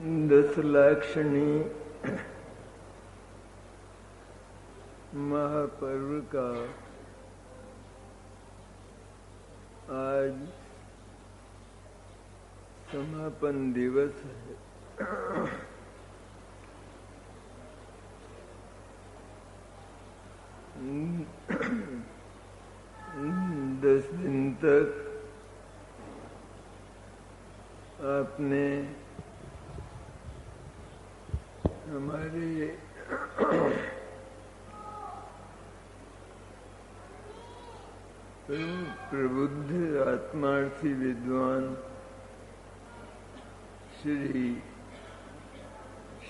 दशलाक्षणी महापर्व का आज समापन दिवस है। 10 दिन तक आपने हमारे प्रबुद्ध आत्मार्थी विद्वान श्री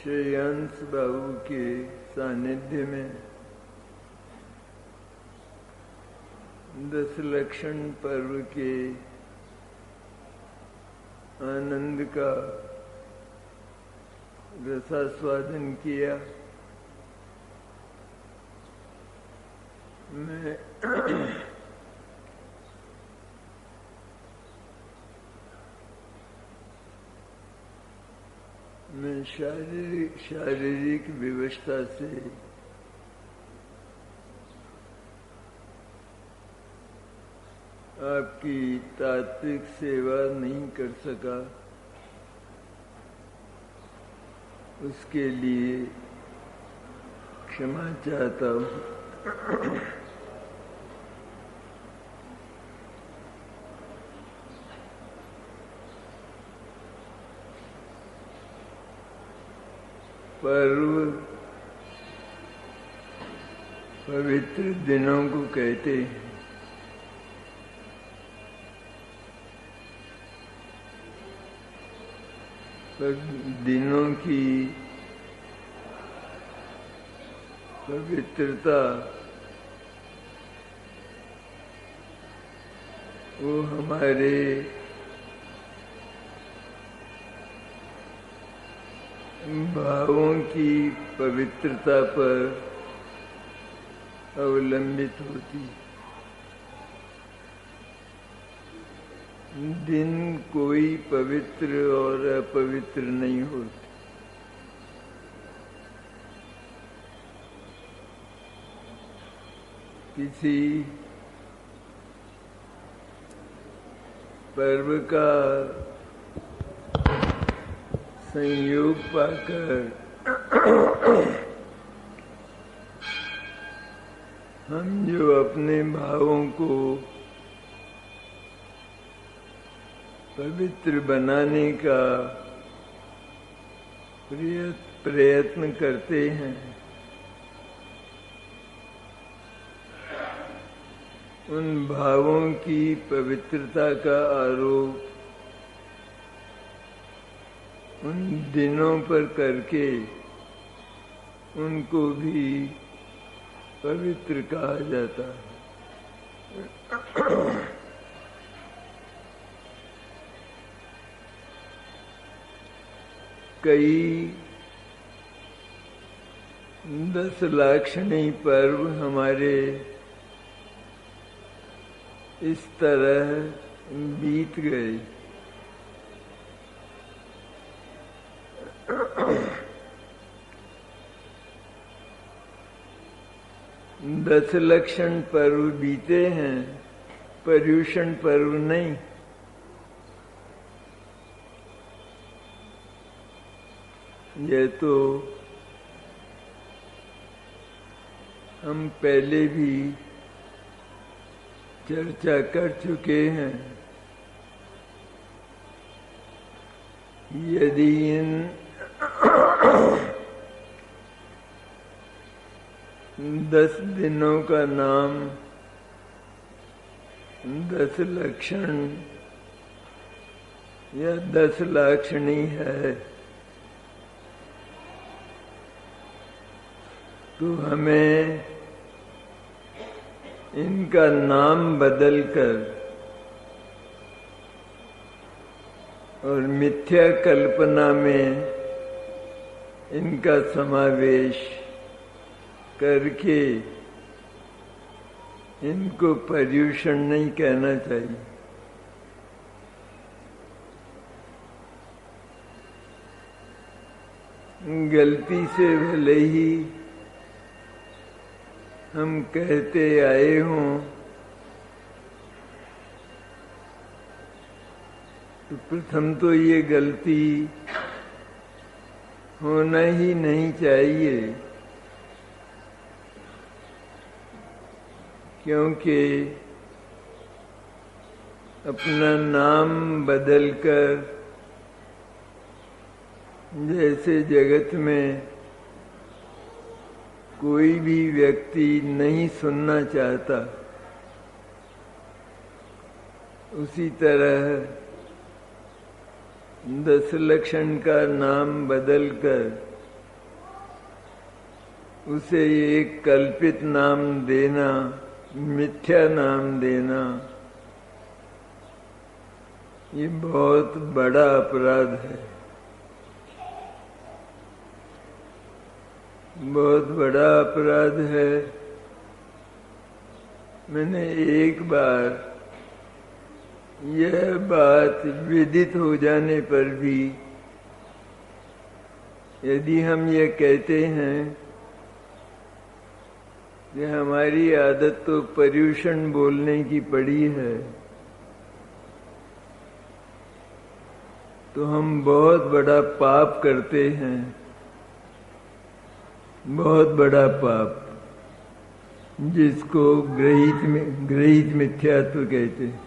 श्रेयांश बाबू के सानिध्य में दशलक्षण पर्व के आनंद का रसास्वादन किया। मैं शारीरिक व्यवस्था से आपकी तात्विक सेवा नहीं कर सका, उसके लिए क्षमा चाहता हूँ। पर्व पवित्र दिनों को कहते हैं। पर दिनों की पवित्रता वो हमारे भावों की पवित्रता पर अवलंबित होती। दिन कोई पवित्र और अपवित्र नहीं होते। किसी पर्व का संयोग पाकर हम जो अपने भावों को पवित्र बनाने का प्रयत्न करते हैं, उन भावों की पवित्रता का आरोप उन दिनों पर करके उनको भी पवित्र कहा जाता है। कई दशलाक्षणी पर्व हमारे इस तरह बीत गए। दशलक्षण पर्व बीते हैं, पर्युषण पर्व नहीं। यह तो हम पहले भी चर्चा कर चुके हैं। यदि इन 10 दिनों का नाम दशलक्षण या दशलाक्षणी है, तो हमें इनका नाम बदलकर और मिथ्या कल्पना में इनका समावेश करके इनको पर्युषण नहीं कहना चाहिए। गलती से भले ही हम कहते आए हों तो प्रथम तो ये गलती होना ही नहीं चाहिए, क्योंकि अपना नाम बदलकर जैसे जगत में कोई भी व्यक्ति नहीं सुनना चाहता, उसी तरह दशलक्षण का नाम बदलकर उसे एक कल्पित नाम देना, मिथ्या नाम देना, ये बहुत बड़ा अपराध है, बहुत बड़ा अपराध है। मैंने एक बार यह बात विदित हो जाने पर भी यदि हम ये कहते हैं कि हमारी आदत तो पर्यूषण बोलने की पड़ी है, तो हम बहुत बड़ा पाप करते हैं, बहुत बड़ा पाप, जिसको ग्रहित मिथ्यात्व कहते हैं।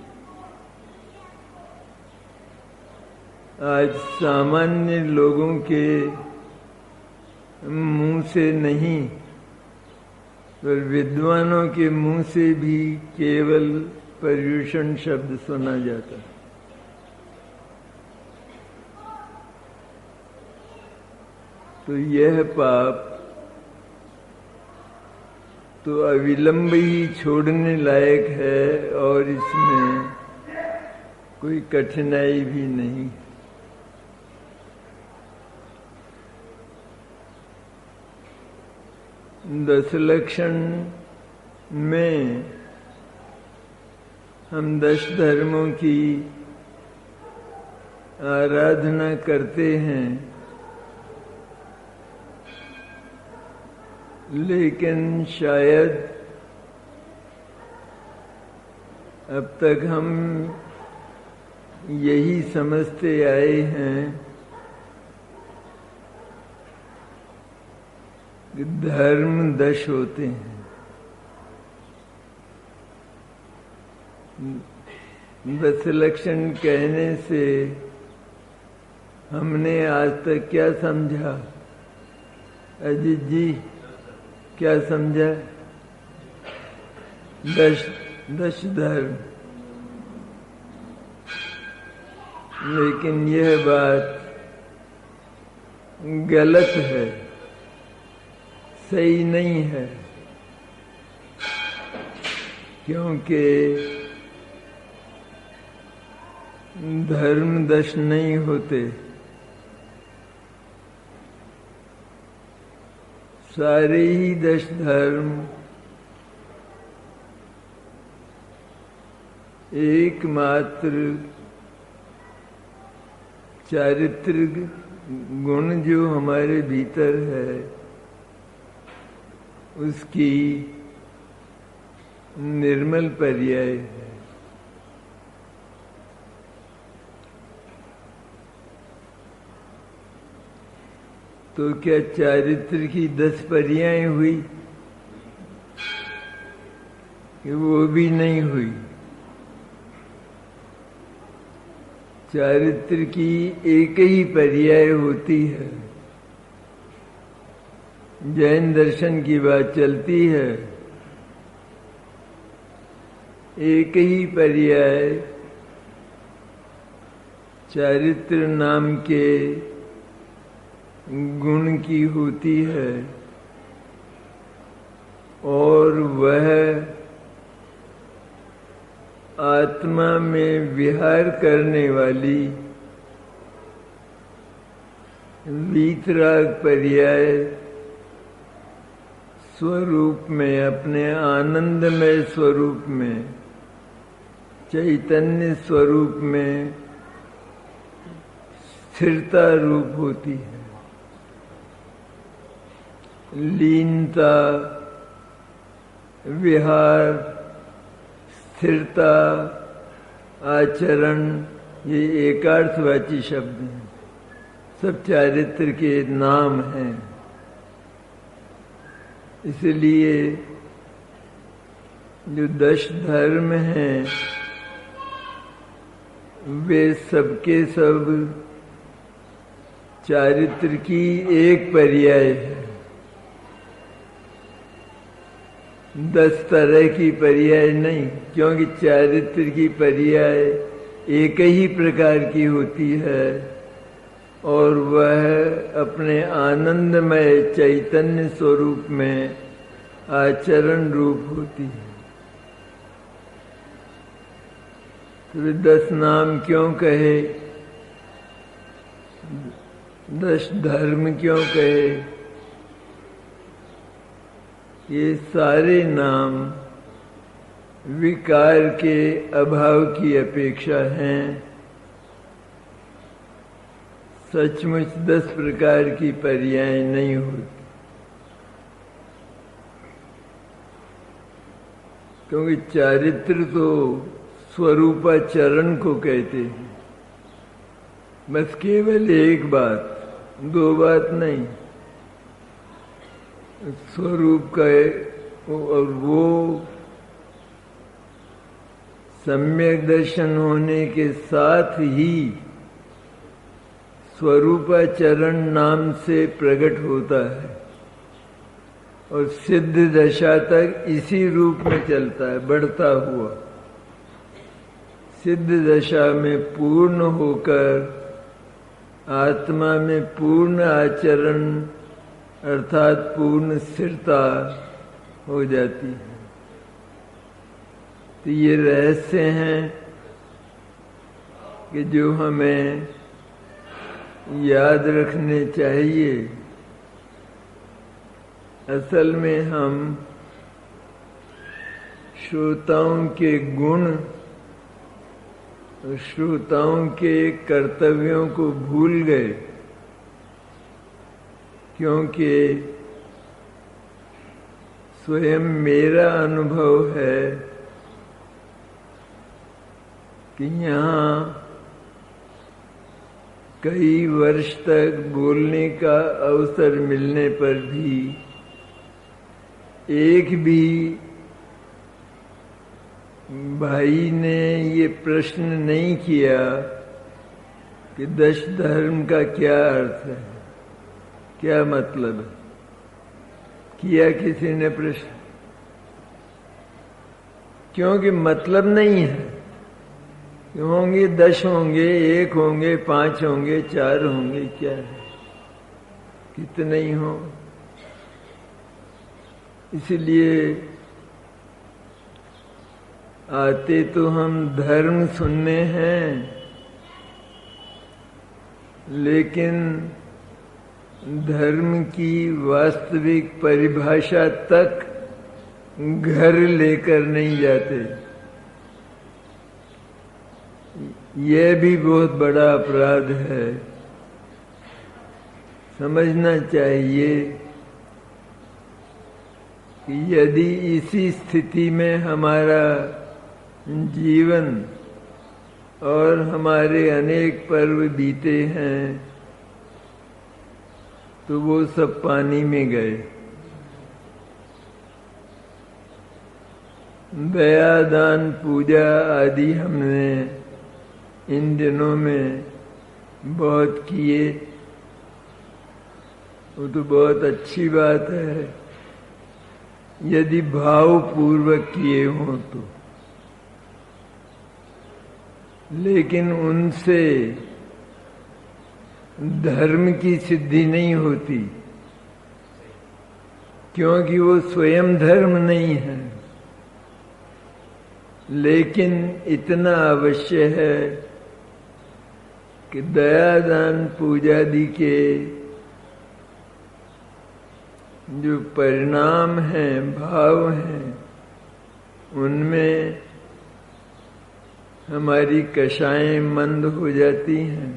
आज सामान्य लोगों के मुंह से नहीं, पर विद्वानों के मुंह से भी केवल पर्यूषण शब्द सुना जाता है। तो यह पाप तो अविलंब ही छोड़ने लायक है और इसमें कोई कठिनाई भी नहीं। दशलक्षण में हम 10 धर्मों की आराधना करते हैं, लेकिन शायद अब तक हम यही समझते आए हैं कि धर्म 10 होते हैं। दशलक्षण कहने से हमने आज तक क्या समझा? अजीत जी क्या समझा? 10 धर्म। लेकिन यह बात गलत है, सही नहीं है, क्योंकि धर्म 10 नहीं होते। सारे ही 10 धर्म एकमात्र चारित्रिक गुण जो हमारे भीतर है उसकी निर्मल पर्याय है। तो क्या चारित्र की 10 पर्याय हुई कि वो भी नहीं हुई? चारित्र की एक ही पर्याय होती है। जैन दर्शन की बात चलती है, एक ही पर्याय चारित्र नाम के गुण की होती है, और वह आत्मा में विहार करने वाली वीतराग पर्याय स्वरूप में, अपने आनंदमय स्वरूप में, चैतन्य स्वरूप में स्थिरता रूप होती है। लीनता, विहार, स्थिरता, आचरण, ये एकार्थवाची शब्द हैं, सब चारित्र के नाम हैं। इसलिए जो 10 धर्म हैं वे सबके सब चारित्र की एक पर्याय है। 10 तरह की पर्याय नहीं, क्योंकि चारित्र की पर्याय एक ही प्रकार की होती है और वह अपने आनंदमय चैतन्य स्वरूप में आचरण रूप होती है। तो 10 नाम क्यों कहे, 10 धर्म क्यों कहे? ये सारे नाम विकार के अभाव की अपेक्षा हैं। सचमुच 10 प्रकार की पर्याय नहीं होती, क्योंकि चारित्र तो स्वरूपाचरण को कहते हैं। बस केवल एक बात, 2 बात नहीं, स्वरूप का और वो सम्यक दर्शन होने के साथ ही स्वरूपाचरण नाम से प्रकट होता है और सिद्ध दशा तक इसी रूप में चलता है, बढ़ता हुआ। सिद्ध दशा में पूर्ण होकर आत्मा में पूर्ण आचरण अर्थात पूर्ण स्थिरता हो जाती है। तो ये रहस्य हैं कि जो हमें याद रखने चाहिए। असल में हम श्रोताओं के गुण, श्रोताओं के कर्तव्यों को भूल गए, क्योंकि स्वयं मेरा अनुभव है कि यहाँ कई वर्ष तक बोलने का अवसर मिलने पर भी एक भी भाई ने ये प्रश्न नहीं किया कि 10 धर्म का क्या अर्थ है, क्या मतलब है। किया किसी ने प्रश्न? क्योंकि मतलब नहीं है। होंगे 10 होंगे, 1 होंगे, 5 होंगे, 4 होंगे, क्या है, कितने ही हो। इसलिए आते तो हम धर्म सुनने हैं, लेकिन धर्म की वास्तविक परिभाषा तक घर लेकर नहीं जाते। यह भी बहुत बड़ा अपराध है। समझना चाहिए कि यदि इसी स्थिति में हमारा जीवन और हमारे अनेक पर्व बीते हैं तो वो सब पानी में गए। दया, दान, पूजा आदि हमने इन दिनों में बहुत किए, वो तो बहुत अच्छी बात है यदि भावपूर्वक किए हों तो, लेकिन उनसे धर्म की सिद्धि नहीं होती, क्योंकि वो स्वयं धर्म नहीं है। लेकिन इतना अवश्य है कि दया, दान, पूजा आदि के जो परिणाम हैं, भाव हैं, उनमें हमारी कषाएं मंद हो जाती हैं,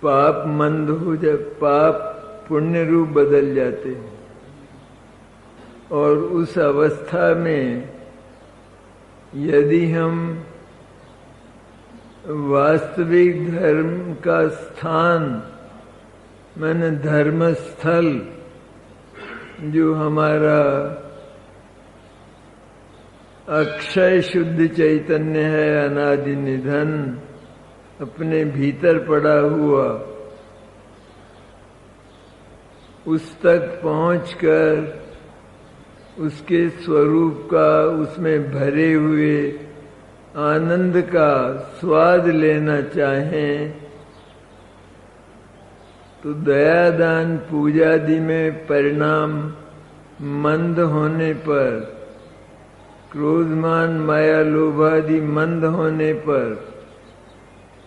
पाप मंद हो पाप पुण्य रूप बदल जाते हैं। और उस अवस्था में यदि हम वास्तविक धर्म का स्थान माने धर्म स्थल जो हमारा अक्षय शुद्ध चैतन्य है, अनादि निधन अपने भीतर पड़ा हुआ, उस तक पहुंचकर उसके स्वरूप का, उसमें भरे हुए आनंद का स्वाद लेना चाहें तो दयादान पूजादि में परिणाम मंद होने पर, क्रोधमान माया लोभादि मंद होने पर,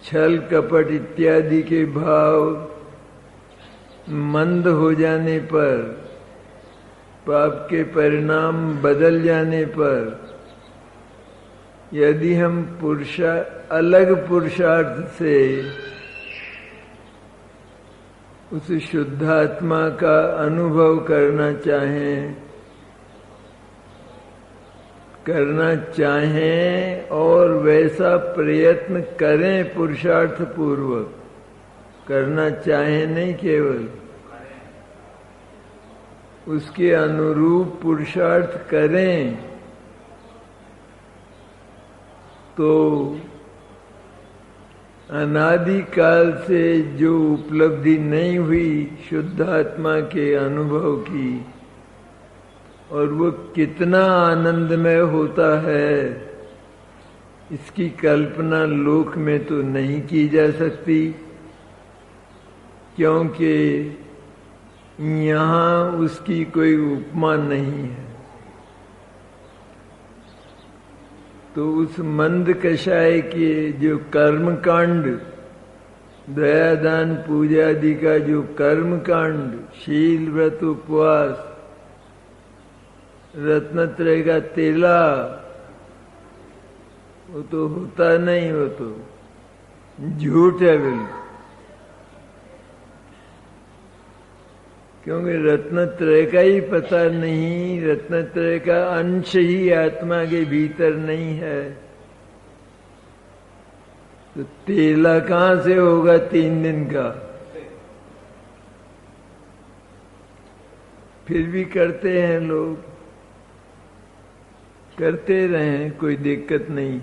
छल कपट इत्यादि के भाव मंद हो जाने पर, पाप के परिणाम बदल जाने पर, यदि हम अलग पुरुषार्थ से उस शुद्धात्मा का अनुभव करना चाहें और वैसा प्रयत्न करें, पुरुषार्थ पूर्वक करना चाहें, नहीं केवल उसके अनुरूप पुरुषार्थ करें तो अनादि काल से जो उपलब्धि नहीं हुई शुद्धात्मा के अनुभव की, और वो कितना आनंदमय होता है, इसकी कल्पना लोक में तो नहीं की जा सकती, क्योंकि यहाँ उसकी कोई उपमा नहीं है। तो उस मंद कषाय के जो कर्म कांड, दयादान पूजादि का जो कर्म कांड, शील व्रत उपवास, रत्नत्रय का तेला, वो तो होता नहीं, वो तो झूठ है बिल्कुल। क्योंकि रत्नत्रय का ही पता नहीं, रत्नत्रय का अंश ही आत्मा के भीतर नहीं है, तो तेला कहाँ से होगा 3 दिन का। फिर भी करते हैं लोग, करते रहें, कोई दिक्कत नहीं।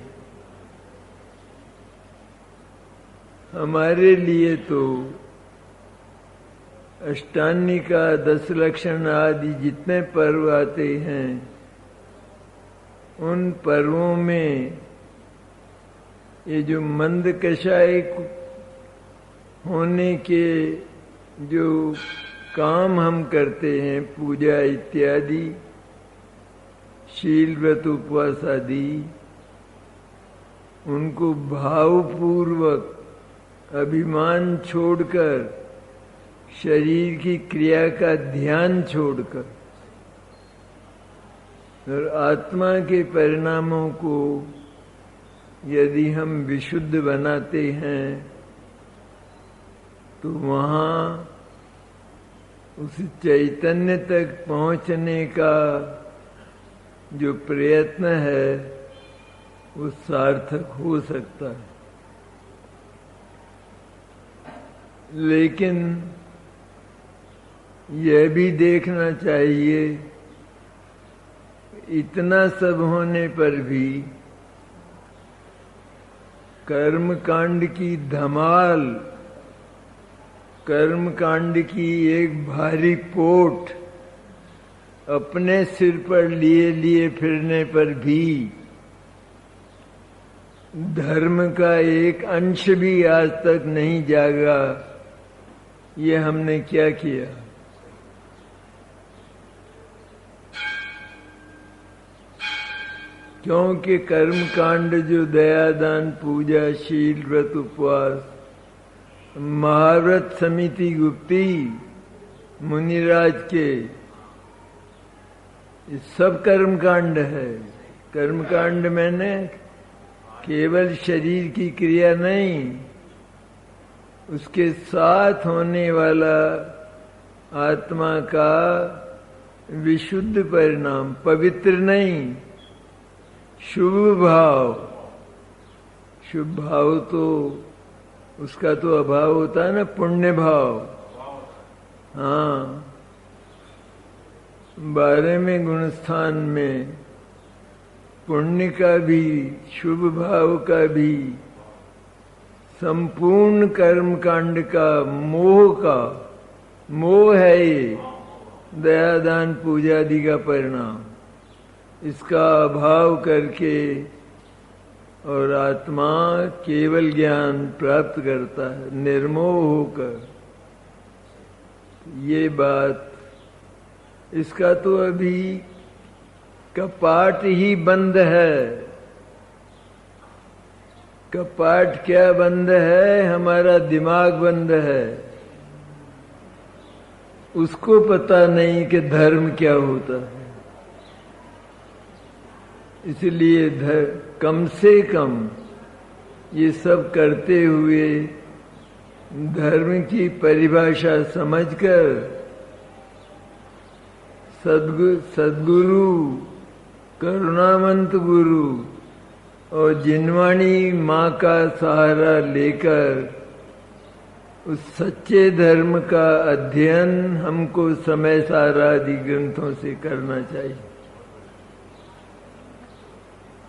हमारे लिए तो अष्टांगिका, 10 लक्षण आदि जितने पर्व आते हैं, उन पर्वों में ये जो मंद कषाय होने के जो काम हम करते हैं, पूजा इत्यादि, शील व्रत उपवास आदि, उनको भावपूर्वक अभिमान छोड़कर, शरीर की क्रिया का ध्यान छोड़कर, और आत्मा के परिणामों को यदि हम विशुद्ध बनाते हैं तो वहाँ उस चैतन्य तक पहुँचने का जो प्रयत्न है वो सार्थक हो सकता है। लेकिन यह भी देखना चाहिए, इतना सब होने पर भी कर्म कांड की धमाल, कर्म कांड की एक भारी पोट अपने सिर पर लिए लिए फिरने पर भी धर्म का एक अंश भी आज तक नहीं जागा। ये हमने क्या किया? क्योंकि कर्म कांड जो दयादान पूजा शील व्रत उपवास महाव्रत समिति गुप्ती मुनिराज के ये सब कर्म कांड है। कर्म कांड मैंने केवल शरीर की क्रिया नहीं, उसके साथ होने वाला आत्मा का विशुद्ध परिणाम, पवित्र नहीं, शुभ भाव। शुभ भाव तो उसका तो अभाव होता है ना, पुण्य भाव। हाँ, 12वें गुण स्थान में पुण्य का भी, शुभ भाव का भी, संपूर्ण कर्म कांड का, मोह है ये दया दान पूजा आदि का परिणाम। इसका अभाव करके और आत्मा केवल ज्ञान प्राप्त करता है निर्मोह होकर। ये बात, इसका तो अभी कपाट ही बंद है। कपाट क्या बंद है? हमारा दिमाग बंद है। उसको पता नहीं कि धर्म क्या होता है। इसलिए कम से कम ये सब करते हुए धर्म की परिभाषा समझकर सद्गुरु, करुणामंत गुरु और जिनवाणी माँ का सहारा लेकर उस सच्चे धर्म का अध्ययन हमको समय सारा आदि ग्रंथों से करना चाहिए।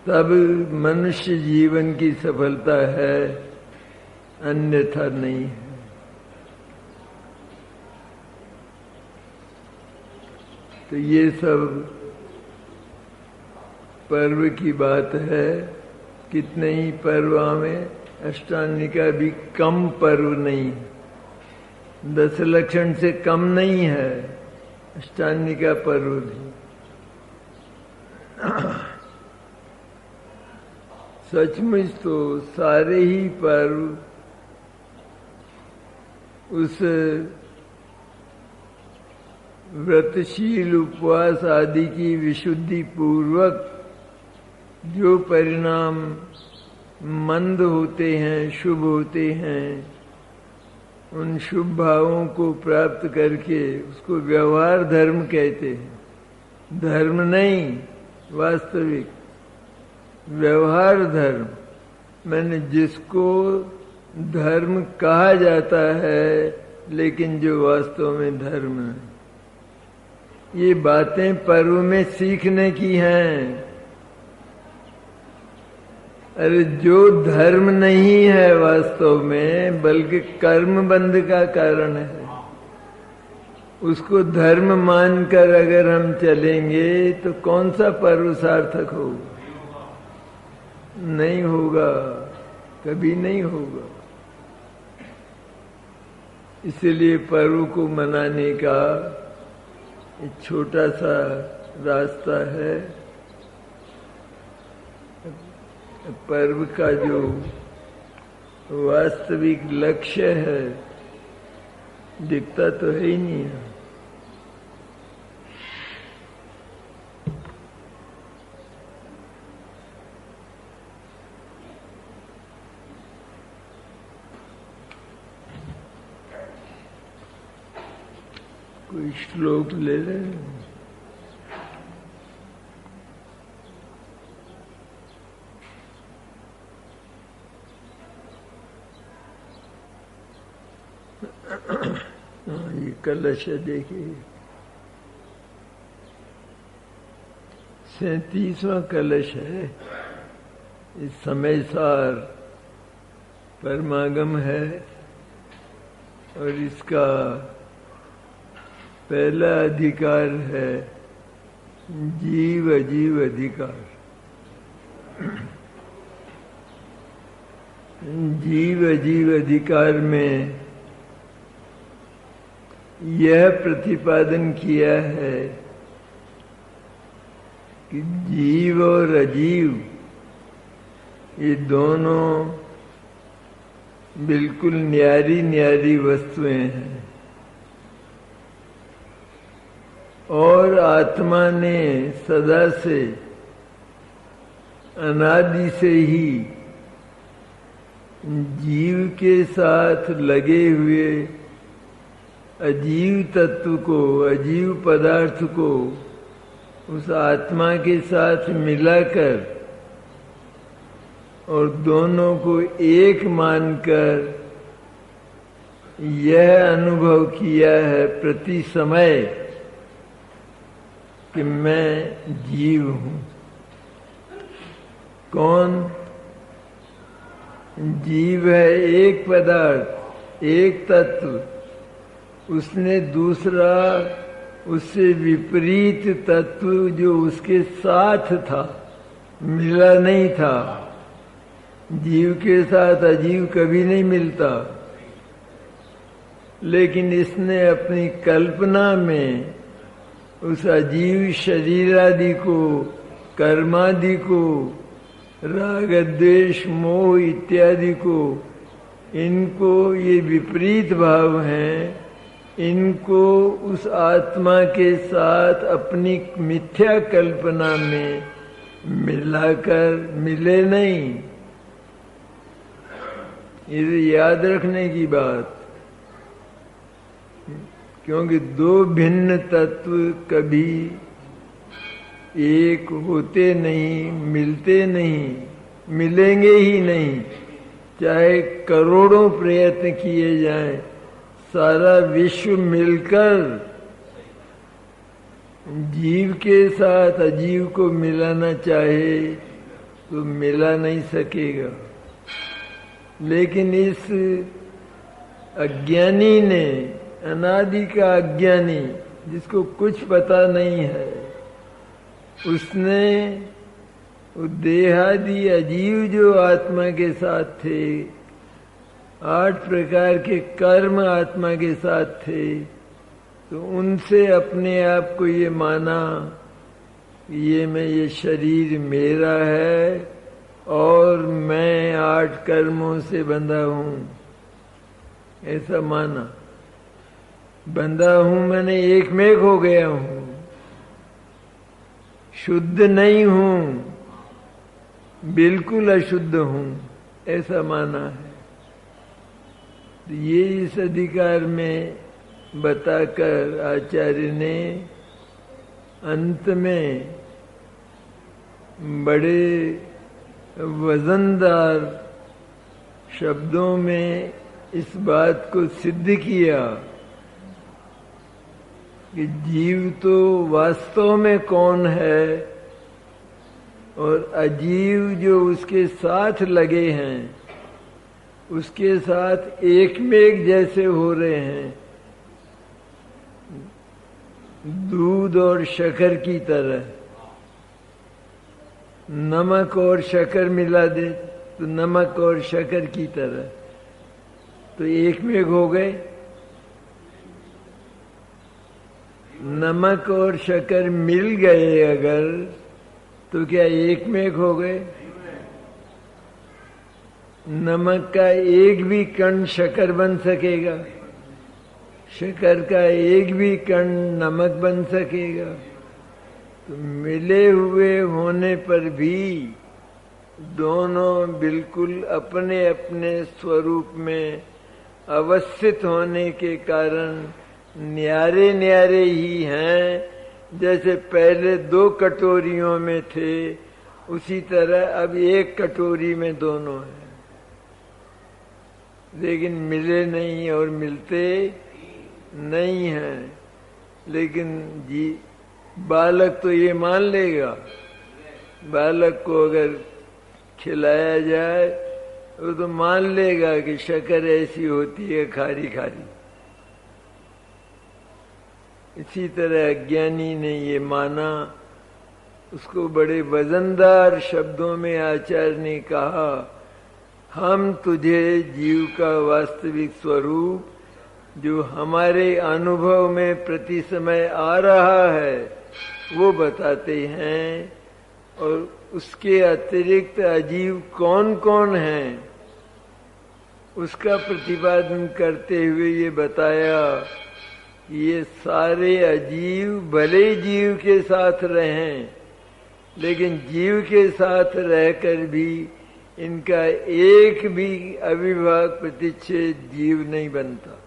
तब मनुष्य जीवन की सफलता है, अन्यथा नहीं है। तो ये सब पर्व की बात है। कितने ही पर्व में अष्टांगिका भी कम पर्व नहीं, 10 लक्षण से कम नहीं है अष्टांगिका पर्व भी। सचमुच तो सारे ही पर्व उस व्रतशील उपवास आदि की विशुद्धि पूर्वक जो परिणाम मंद होते हैं, शुभ होते हैं, उन शुभ भावों को प्राप्त करके उसको व्यवहार धर्म कहते हैं। धर्म नहीं, वास्तविक व्यवहार धर्म, मैंने जिसको धर्म कहा जाता है लेकिन जो वास्तव में धर्म नहीं। ये बातें पर्व में सीखने की हैं। अरे जो धर्म नहीं है वास्तव में, बल्कि कर्म बंध का कारण है, उसको धर्म मानकर अगर हम चलेंगे तो कौन सा पर्व सार्थक होगा? नहीं होगा, कभी नहीं होगा। इसलिए पर्व को मनाने का एक छोटा सा रास्ता है। पर्व का जो वास्तविक लक्ष्य है दिखता तो है ही नहीं है। कोई श्लोक ले रहे हैं? ये कलश है, देखिए 37वां कलश है। इस समय सार परमागम है और इसका पहला अधिकार है जीव अजीव अधिकार। जीव अजीव अधिकार में यह प्रतिपादन किया है कि जीव और अजीव ये दोनों बिल्कुल न्यारी न्यारी वस्तुएं हैं और आत्मा ने सदा से, अनादि से ही जीव के साथ लगे हुए अजीव तत्व को, अजीव पदार्थ को उस आत्मा के साथ मिलाकर और दोनों को एक मानकर यह अनुभव किया है प्रति समय कि मैं जीव हूं। कौन जीव है? एक पदार्थ, एक तत्व। उसने दूसरा, उससे विपरीत तत्व जो उसके साथ था, मिला नहीं था। जीव के साथ अजीव कभी नहीं मिलता, लेकिन इसने अपनी कल्पना में उस अजीव शरीर आदि को, कर्मादि को, राग द्वेष मोह इत्यादि को, इनको ये विपरीत भाव हैं, इनको उस आत्मा के साथ अपनी मिथ्या कल्पना में मिलाकर मिले नहीं। ये याद रखने की बात, क्योंकि दो भिन्न तत्व कभी एक होते नहीं, मिलते नहीं, मिलेंगे ही नहीं। चाहे करोड़ों प्रयत्न किए जाएं, सारा विश्व मिलकर जीव के साथ अजीव को मिलाना चाहे तो मिला नहीं सकेगा। लेकिन इस अज्ञानी ने, अनादि का अज्ञानी जिसको कुछ पता नहीं है, उसने देहादि अजीव जो आत्मा के साथ थे, 8 प्रकार के कर्म आत्मा के साथ थे, तो उनसे अपने आप को ये माना ये शरीर मेरा है और मैं 8 कर्मों से बंधा हूं। ऐसा माना। बंधा हूं मैंने एक में हो गया हूं, शुद्ध नहीं हूं, बिल्कुल अशुद्ध हूं, ऐसा माना है। तो ये इस अधिकार में बताकर आचार्य ने अंत में बड़े वजनदार शब्दों में इस बात को सिद्ध किया कि जीव तो वास्तव में कौन है और अजीव जो उसके साथ लगे हैं, उसके साथ एक में एक जैसे हो रहे हैं, दूध और शक्कर की तरह। नमक और शक्कर मिला दे तो नमक और शक्कर की तरह, तो एक में एक हो गए। नमक और शक्कर मिल गए अगर, तो क्या एक में एक हो गए? नमक का एक भी कण शक्कर बन सकेगा? शक्कर का एक भी कण नमक बन सकेगा? तो मिले हुए होने पर भी दोनों बिल्कुल अपने अपने स्वरूप में अवस्थित होने के कारण न्यारे न्यारे ही हैं। जैसे पहले 2 कटोरियों में थे, उसी तरह अब एक कटोरी में दोनों हैं, लेकिन मिले नहीं और मिलते नहीं हैं। लेकिन बालक तो ये मान लेगा, बालक को अगर खिलाया जाए वो तो मान लेगा कि शक्कर ऐसी होती है, खारी खारी। इसी तरह अज्ञानी ने ये माना, उसको बड़े वजनदार शब्दों में आचार्य ने कहा, हम तुझे जीव का वास्तविक स्वरूप जो हमारे अनुभव में प्रति समय आ रहा है वो बताते हैं, और उसके अतिरिक्त अजीव कौन कौन हैं उसका प्रतिपादन करते हुए ये बताया कि ये सारे अजीव भले जीव के साथ रहें, लेकिन जीव के साथ रहकर भी इनका एक भी अविभाग प्रतिच्छेद जीव नहीं बनता।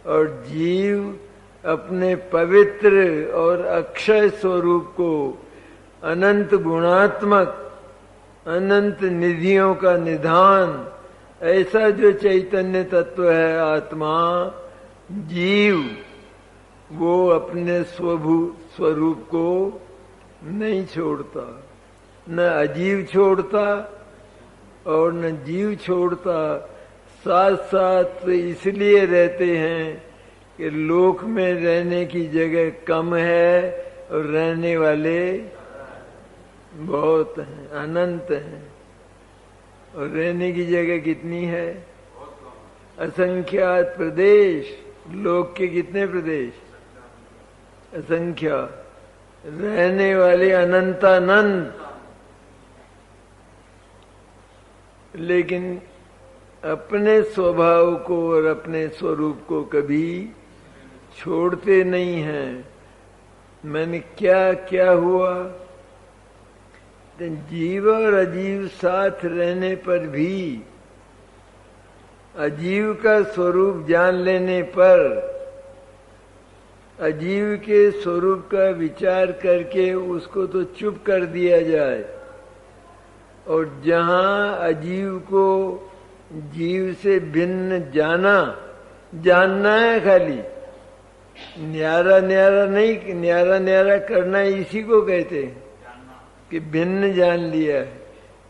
और जीव अपने पवित्र और अक्षय स्वरूप को अनंत गुणात्मक, अनंत निधियों का निधान, ऐसा जो चैतन्य तत्व है आत्मा, जीव, वो अपने स्वरूप को नहीं छोड़ता, न अजीव छोड़ता और न जीव छोड़ता। साथ साथ इसलिए रहते हैं कि लोक में रहने की जगह कम है और रहने वाले बहुत हैं, अनंत हैं। और रहने की जगह कितनी है? असंख्यात प्रदेश। लोक के कितने प्रदेश? असंख्या। रहने वाले अनंतानंत। लेकिन अपने स्वभाव को और अपने स्वरूप को कभी छोड़ते नहीं हैं। मैंने क्या क्या हुआ? जीव और अजीव साथ रहने पर भी, अजीव का स्वरूप जान लेने पर, अजीव के स्वरूप का विचार करके उसको तो चुप कर दिया जाए, और जहां अजीव को जीव से भिन्न जानना है, खाली न्यारा न्यारा नहीं, न्यारा न्यारा करना इसी को कहते हैं कि भिन्न जान लिया है।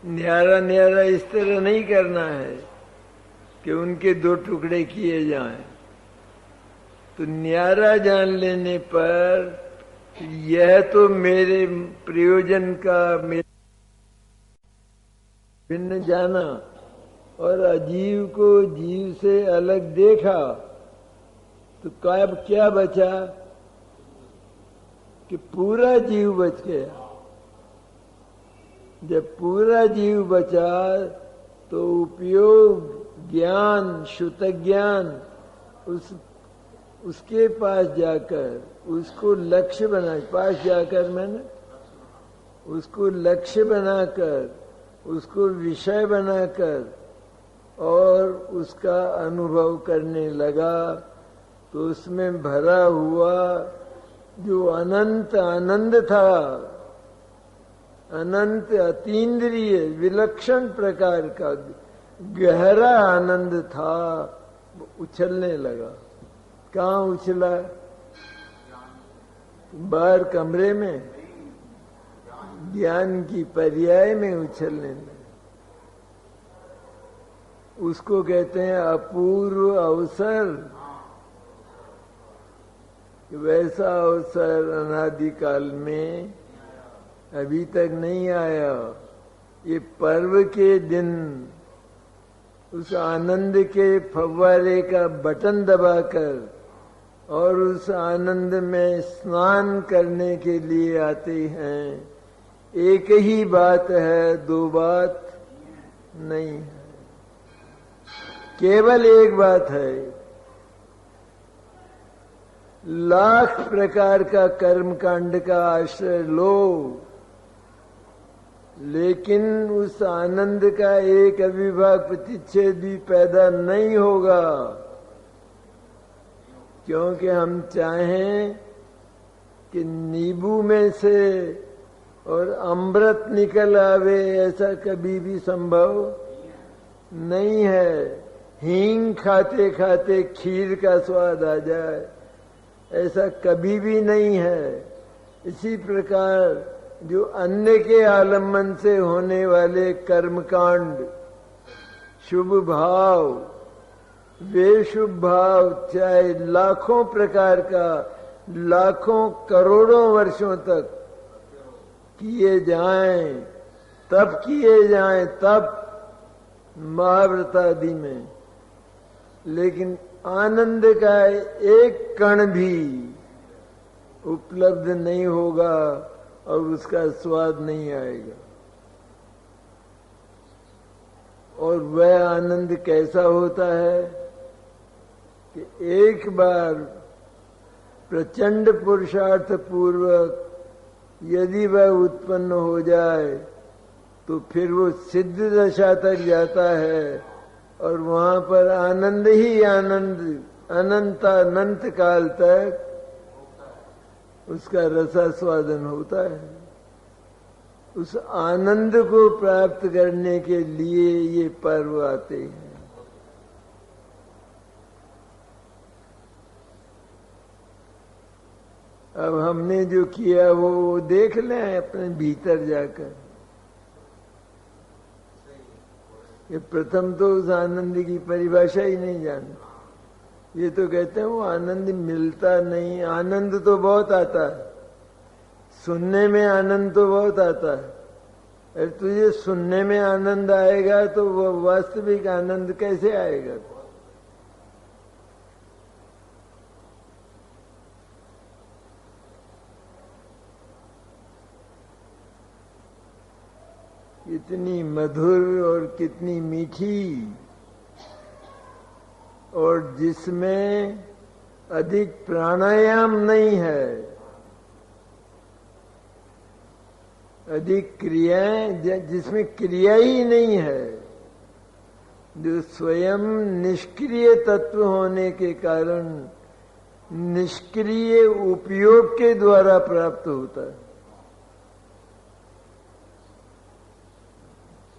न्यारा न्यारा इस तरह नहीं करना है कि उनके दो टुकड़े किए जाएं। तो न्यारा जान लेने पर यह तो मेरे प्रयोजन का भिन्न जाना, और अजीव को जीव से अलग देखा, तो क्या बचा? कि पूरा जीव बच गया। जब पूरा जीव बचा तो उपयोग ज्ञान, शुद्ध ज्ञान, उसके पास जाकर उसको लक्ष्य बना, पास जाकर मैंने उसको लक्ष्य बनाकर, उसको विषय बनाकर और उसका अनुभव करने लगा, तो उसमें भरा हुआ जो अनंत आनंद था, अनंत अतीन्द्रिय विलक्षण प्रकार का गहरा आनंद था, उछलने लगा। कहाँ उछला? बाहर कमरे में ज्ञान की पर्याय में उछलने लगा। उसको कहते हैं अपूर्व अवसर। वैसा अवसर अनादिकाल में अभी तक नहीं आया। ये पर्व के दिन उस आनंद के फव्वारे का बटन दबाकर और उस आनंद में स्नान करने के लिए आते हैं। एक ही बात है, दो बात नहीं है, केवल एक बात है। लाख प्रकार का कर्म कांड का आश्रय लो, लेकिन उस आनंद का एक अविभाग प्रतिच्छेद भी पैदा नहीं होगा, क्योंकि हम चाहें कि नींबू में से और अमृत निकल आवे, ऐसा कभी भी संभव नहीं है। हींग खाते खाते खीर का स्वाद आ जाए, ऐसा कभी भी नहीं है। इसी प्रकार जो अन्य के आलम्बन से होने वाले कर्मकांड, शुभ भाव, बेशुभ भाव, चाहे लाखों प्रकार का, लाखों करोड़ों वर्षों तक किए जाएं, तब महाव्रत आदि में, लेकिन आनंद का एक कण भी उपलब्ध नहीं होगा और उसका स्वाद नहीं आएगा। और वह आनंद कैसा होता है कि एक बार प्रचंड पुरुषार्थ पूर्वक यदि वह उत्पन्न हो जाए तो फिर वो सिद्ध दशा तक जाता है, और वहां पर आनंद ही आनंद अनंत काल तक उसका रसास्वादन होता है। उस आनंद को प्राप्त करने के लिए ये पर्व आते हैं। अब हमने जो किया वो देख लें अपने भीतर जाकर। ये प्रथम तो उस आनंद की परिभाषा ही नहीं जानते। ये तो कहते हैं वो आनंद मिलता नहीं। आनंद तो बहुत आता है, सुनने में आनंद तो बहुत आता है। अरे तुझे सुनने में आनंद आएगा तो वो वास्तविक आनंद कैसे आएगा? कितनी मधुर और कितनी मीठी, और जिसमें अधिक प्राणायाम नहीं है, अधिक क्रियाएं, जिसमें क्रिया ही नहीं है, जो स्वयं निष्क्रिय तत्व होने के कारण निष्क्रिय उपयोग के द्वारा प्राप्त होता है।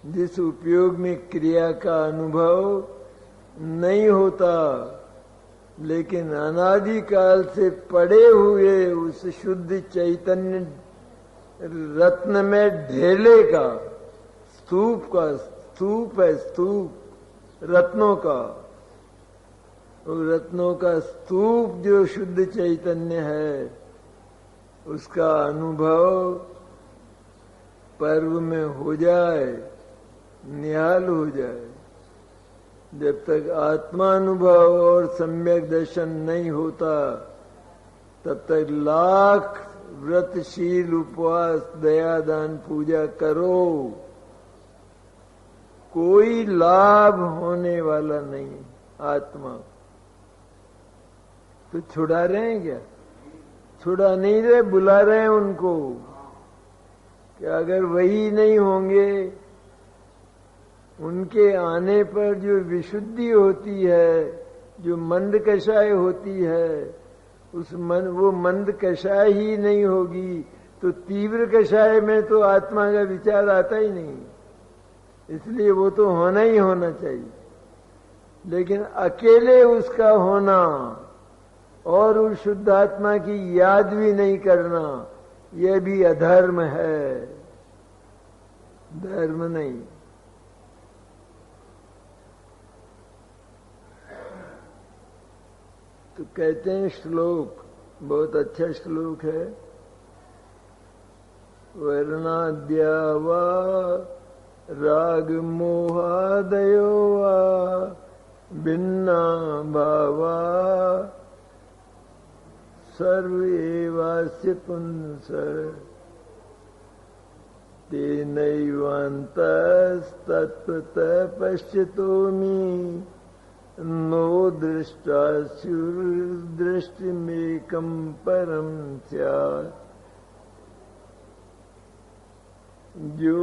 जिस उपयोग में क्रिया का अनुभव नहीं होता, लेकिन अनादिकाल से पड़े हुए उस शुद्ध चैतन्य रत्न में ढेले का, स्तूप है स्तूप रत्नों का, और रत्नों का स्तूप जो शुद्ध चैतन्य है, उसका अनुभव पर्व में हो जाए, निहाल हो जाए। जब तक आत्मानुभव और सम्यक दर्शन नहीं होता, तब तक लाख व्रतशील उपवास दया दान पूजा करो, कोई लाभ होने वाला नहीं। आत्मा तो छुड़ा रहे हैं क्या? छुड़ा नहीं रहे, बुला रहे हैं उनको कि अगर वही नहीं होंगे, उनके आने पर जो विशुद्धि होती है, जो मंद कषाय होती है, वो मंद कषाय ही नहीं होगी तो तीव्र कषाय में तो आत्मा का विचार आता ही नहीं। इसलिए वो तो होना ही होना चाहिए, लेकिन अकेले उसका होना और उस शुद्ध आत्मा की याद भी नहीं करना, यह भी अधर्म है, धर्म नहीं। तो कहते हैं श्लोक, बहुत अच्छा श्लोक है, वर्णाद्या वा राग मोहादयो वा भिन्ना भावा सर्वेवास्य पुंस तेनैवान्तस्तत्त्वतः पश्यतोमि नो दृष्टास्युर्दृष्टिमेकं परम स्यात्। जो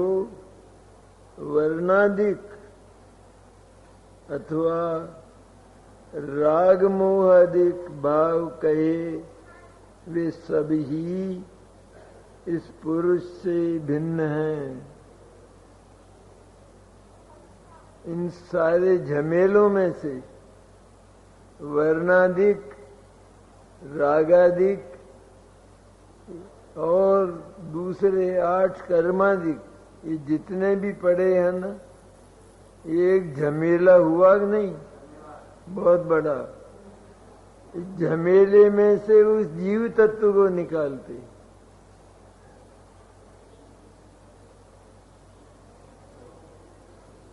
वर्णादिक अथवा राग मोहादिक भाव कहे, वे सभी इस पुरुष से भिन्न हैं। इन सारे झमेलों में से वर्णादिक, रागादिक और दूसरे 8 कर्मादिक, ये जितने भी पड़े हैं ना, ये एक झमेला हुआ कि नहीं, बहुत बड़ा। इस झमेले में से उस जीव तत्व को निकालते,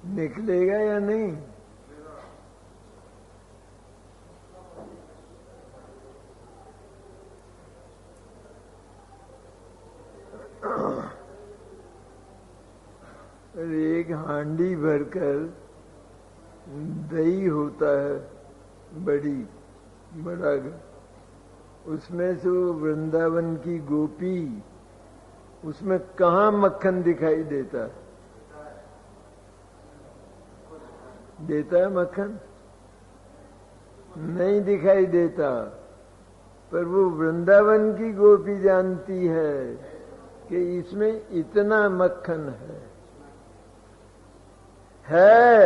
निकलेगा या नहीं? एक हांडी भरकर दही होता है, बड़ा, उसमें से वो वृंदावन की गोपी, उसमें कहाँ मक्खन दिखाई देता है? देता है मक्खन? नहीं दिखाई देता, पर वो वृंदावन की गोपी जानती है कि इसमें इतना मक्खन है,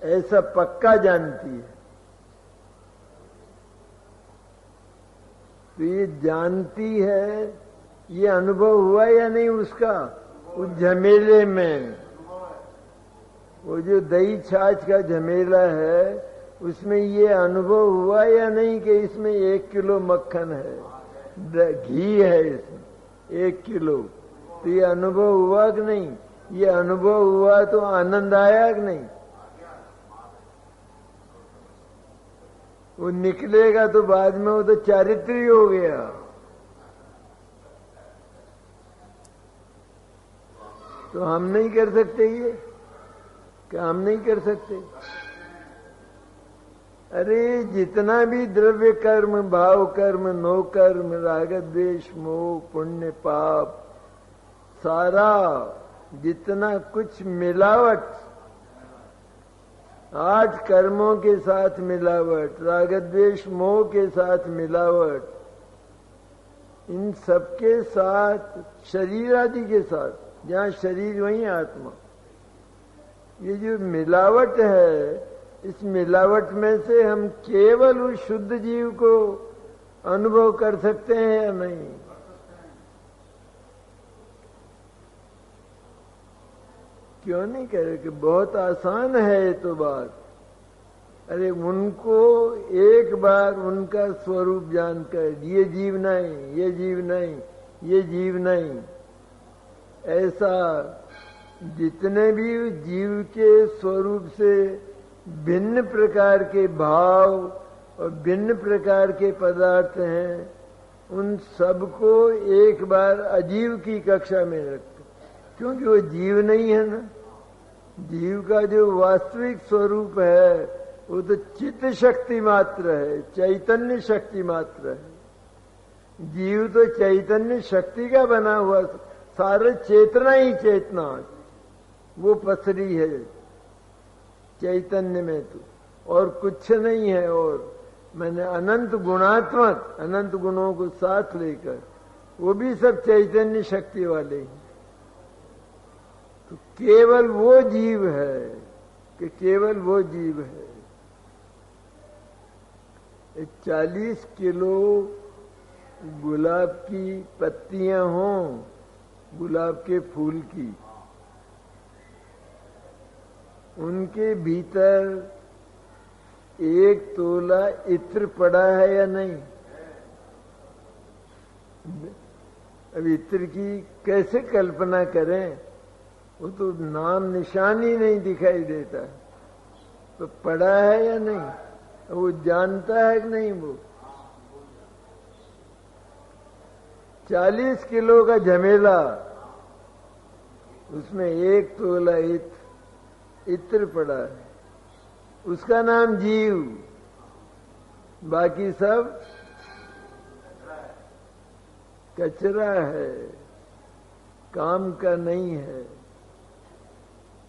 ऐसा पक्का जानती है। तो ये जानती है, ये अनुभव हुआ या नहीं उसका, उस झमेले में। वो जो दही छाछ का झमेला है उसमें ये अनुभव हुआ या नहीं कि इसमें 1 किलो मक्खन है, घी है इसमें 1 किलो। तो ये अनुभव हुआ कि नहीं? ये अनुभव हुआ तो आनंद आया कि नहीं? वो निकलेगा तो बाद में वो तो चारित्र्य हो गया। तो हम नहीं कर सकते ये, क्या हम नहीं कर सकते? अरे जितना भी द्रव्य कर्म, भाव कर्म, नो कर्म, राग द्वेष मोह, पुण्य पाप, सारा जितना कुछ मिलावट, 8 कर्मों के साथ मिलावट, राग द्वेष मोह के साथ मिलावट, इन सबके साथ, शरीर आदि के साथ, जहाँ शरीर वहीं आत्मा, ये जो मिलावट है, इस मिलावट में से हम केवल उस शुद्ध जीव को अनुभव कर सकते हैं या नहीं? क्यों नहीं कह रहे कि बहुत आसान है ये तो बात। अरे उनको एक बार उनका स्वरूप जानकर, ये जीव नहीं, ये जीव नहीं, ये जीव नहीं, ऐसा जितने भी जीव के स्वरूप से भिन्न प्रकार के भाव और भिन्न प्रकार के पदार्थ हैं, उन सबको एक बार अजीव की कक्षा में रखते, क्योंकि वो जीव नहीं है ना। जीव का जो वास्तविक स्वरूप है वो तो चित्त शक्ति मात्र है, चैतन्य शक्ति मात्र है। जीव तो चैतन्य शक्ति का बना हुआ, सारे चेतना ही चेतना, वो पसरी है चैतन्य में तो, और कुछ नहीं है। और मैंने अनंत गुणात्मक, अनंत गुणों को साथ लेकर, वो भी सब चैतन्य शक्ति वाले हैं। तो केवल वो जीव है कि केवल वो जीव है। 40 किलो गुलाब की पत्तियां हों, गुलाब के फूल की, उनके भीतर 1 तोला इत्र पड़ा है या नहीं? अब इत्र की कैसे कल्पना करें, वो तो नाम निशान ही नहीं दिखाई देता, तो पड़ा है या नहीं? वो जानता है कि नहीं? वो 40 किलो का झमेला, उसमें 1 तोला इत्र पड़ा है, उसका नाम जीव, बाकी सब कचरा है, काम का नहीं है।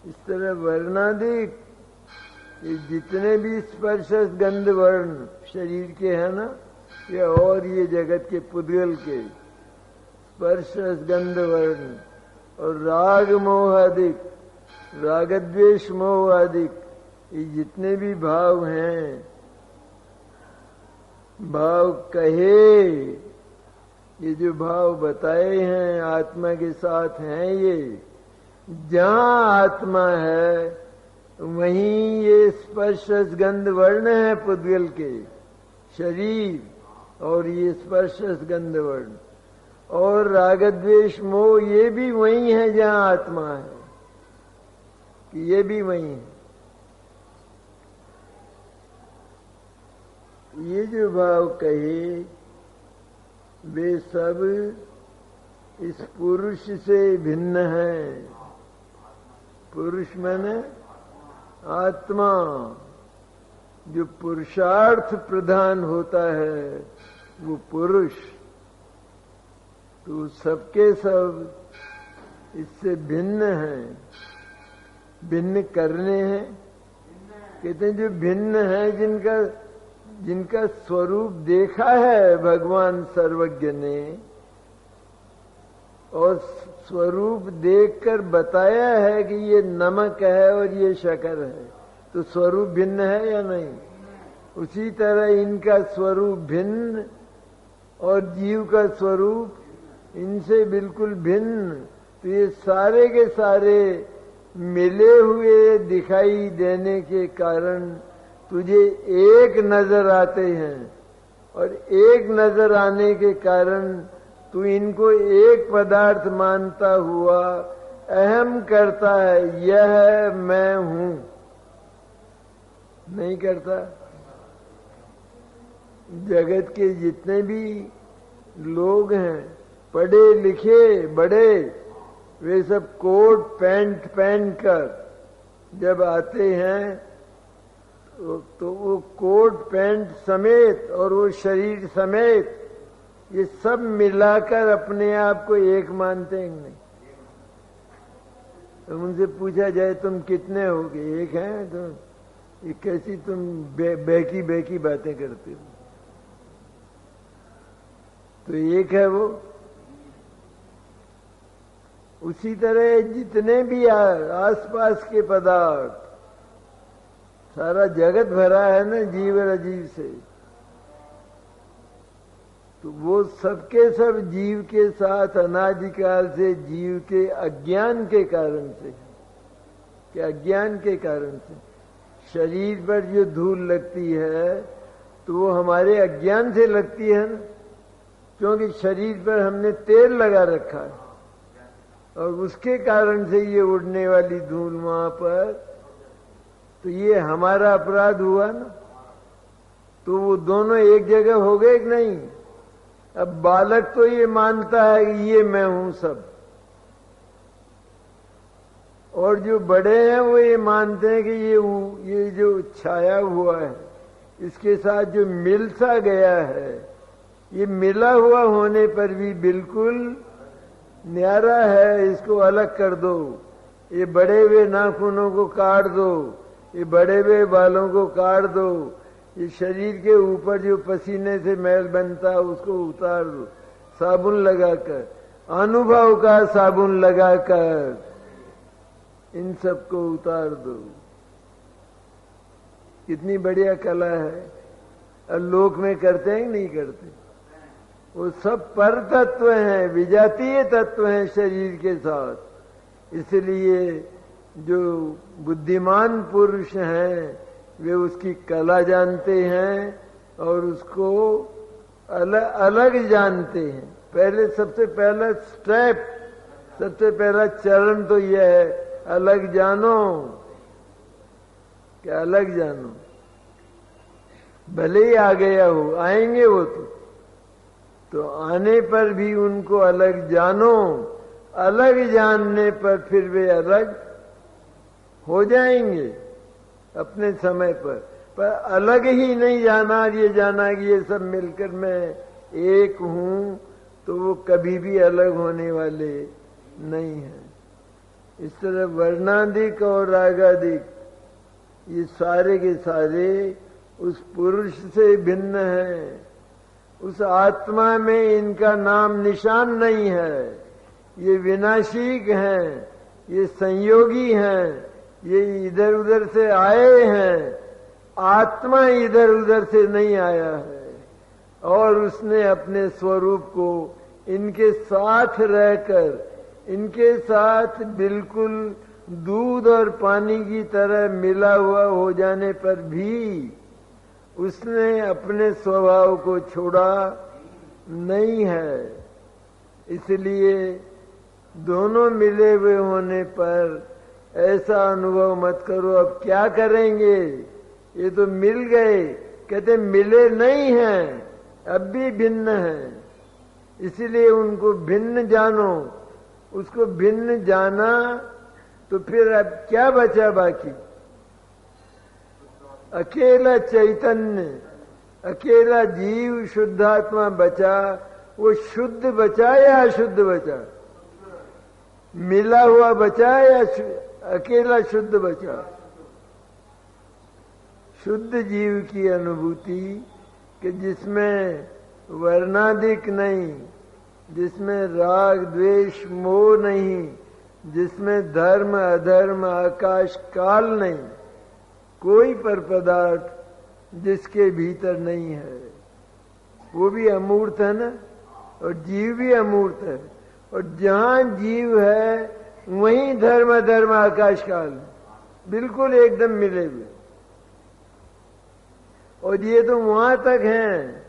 इस तरह वर्णाधिक ये जितने भी स्पर्श गंध वर्ण शरीर के हैं ना, ये और ये जगत के पुद्गल के स्पर्श गंध वर्ण, और राग मोह अधिक, राग द्वेष मोह अधिक, ये जितने भी भाव हैं, भाव कहे, ये जो भाव बताए हैं आत्मा के साथ हैं, ये जहां आत्मा है वहीं ये स्पर्श गंध वर्ण है पुद्गल के शरीर, और ये स्पर्श गंध वर्ण और राग द्वेष मोह, ये भी वही है जहां आत्मा है, कि ये भी वही है। ये जो भाव कहे वे सब इस पुरुष से भिन्न है। पुरुष माने आत्मा, जो पुरुषार्थ प्रधान होता है वो पुरुष, तो सबके सब इससे भिन्न हैं। भिन्न करने हैं, कहते हैं जो भिन्न है, जिनका जिनका स्वरूप देखा है भगवान सर्वज्ञ ने और स्वरूप देखकर बताया है कि ये नमक है और ये शक्कर है, तो स्वरूप भिन्न है या नहीं? उसी तरह इनका स्वरूप भिन्न और जीव का स्वरूप इनसे बिल्कुल भिन्न। तो ये सारे के सारे मिले हुए दिखाई देने के कारण तुझे एक नजर आते हैं और एक नजर आने के कारण तू इनको एक पदार्थ मानता हुआ अहम करता है, यह मैं हूं। नहीं करता? जगत के जितने भी लोग हैं, पढ़े लिखे बड़े, वे सब कोट पैंट पहन कर जब आते हैं तो वो कोट पैंट समेत और वो शरीर समेत ये सब मिलाकर अपने आप को एक मानते हैं नहीं? तो उनसे पूछा जाए तुम कितने होगे? एक हैं? तो ये कैसी तुम बेकी बेकी बातें करते हो? तो एक है वो। उसी तरह जितने भी आसपास के पदार्थ, सारा जगत भरा है ना जीव और अजीव से, तो वो सबके सब जीव के साथ अनादिकाल से जीव के अज्ञान के कारण से, कि अज्ञान के कारण से शरीर पर जो धूल लगती है तो वो हमारे अज्ञान से लगती है ना, क्योंकि शरीर पर हमने तेल लगा रखा है और उसके कारण से ये उड़ने वाली धूल वहां पर, तो ये हमारा अपराध हुआ ना। तो वो दोनों एक जगह हो गए कि नहीं? अब बालक तो ये मानता है कि ये मैं हूं सब, और जो बड़े हैं वो ये मानते हैं कि ये जो छाया हुआ है इसके साथ जो मिल सा गया है, ये मिला हुआ होने पर भी बिल्कुल न्यारा है, इसको अलग कर दो, ये बड़े हुए नाखूनों को काट दो, ये बड़े हुए बालों को काट दो, ये शरीर के ऊपर जो पसीने से मैल बनता है उसको उतार दो, साबुन लगाकर, अनुभव का साबुन लगाकर इन सबको उतार दो। कितनी बढ़िया कला है। और लोक में करते हैं कि नहीं करते? वो सब पर तत्व हैं, विजातीय तत्व हैं शरीर के साथ। इसलिए जो बुद्धिमान पुरुष हैं वे उसकी कला जानते हैं और उसको अलग अलग जानते हैं। पहले सबसे पहला स्टेप, सबसे पहला चरण तो यह है, अलग जानो, क्या अलग जानो। भले ही आ गया हो, आएंगे वो तो आने पर भी उनको अलग जानो। अलग जानने पर फिर वे अलग हो जाएंगे अपने समय पर अलग ही नहीं जाना, ये जाना कि ये सब मिलकर मैं एक हूं, तो वो कभी भी अलग होने वाले नहीं हैं। इस तरह वर्णाधिक और रागाधिक ये सारे के सारे उस पुरुष से भिन्न हैं। उस आत्मा में इनका नाम निशान नहीं है। ये विनाशिक हैं, ये संयोगी हैं, ये इधर उधर से आए हैं। आत्मा इधर उधर से नहीं आया है और उसने अपने स्वरूप को इनके साथ रहकर, इनके साथ बिल्कुल दूध और पानी की तरह मिला हुआ हो जाने पर भी उसने अपने स्वभाव को छोड़ा नहीं है। इसलिए दोनों मिले हुए होने पर ऐसा अनुभव मत करो अब क्या करेंगे, ये तो मिल गए। कहते मिले नहीं हैं, अब भी भिन्न हैं, इसलिए उनको भिन्न जानो। उसको भिन्न जाना तो फिर अब क्या बचा बाकी? अकेला चैतन्य, अकेला जीव शुद्धात्मा बचा। वो शुद्ध बचा या अशुद्ध बचा? मिला हुआ बचा या अकेला शुद्ध बचा? शुद्ध जीव की अनुभूति कि जिसमें वर्णाधिक नहीं, जिसमें राग द्वेष मोह नहीं, जिसमें धर्म अधर्म आकाश काल नहीं, कोई पर पदार्थ जिसके भीतर नहीं है, वो भी अमूर्त है ना, और जीव भी अमूर्त है। और जहां जीव है वहीं धर्म अधर्म आकाश काल बिल्कुल एकदम मिले हुए। और ये तो वहां तक है,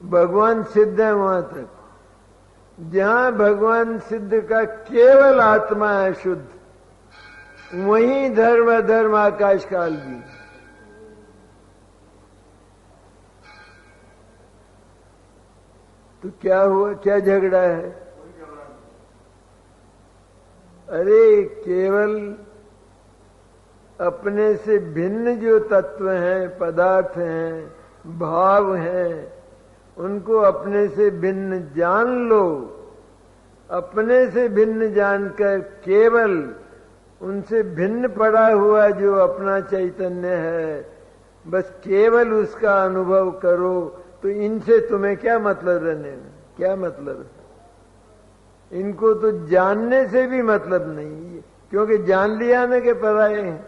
भगवान सिद्ध है वहां तक। जहां भगवान सिद्ध का केवल आत्मा है शुद्ध, वहीं धर्म अधर्म आकाश काल भी। तो क्या हुआ, क्या झगड़ा है? अरे केवल अपने से भिन्न जो तत्व हैं, पदार्थ हैं, भाव हैं, उनको अपने से भिन्न जान लो। अपने से भिन्न जानकर केवल उनसे भिन्न पड़ा हुआ जो अपना चैतन्य है, बस केवल उसका अनुभव करो। तो इनसे तुम्हें क्या मतलब रहने में, क्या मतलब है? इनको तो जानने से भी मतलब नहीं, क्योंकि जान लिया ना कि पराये हैं।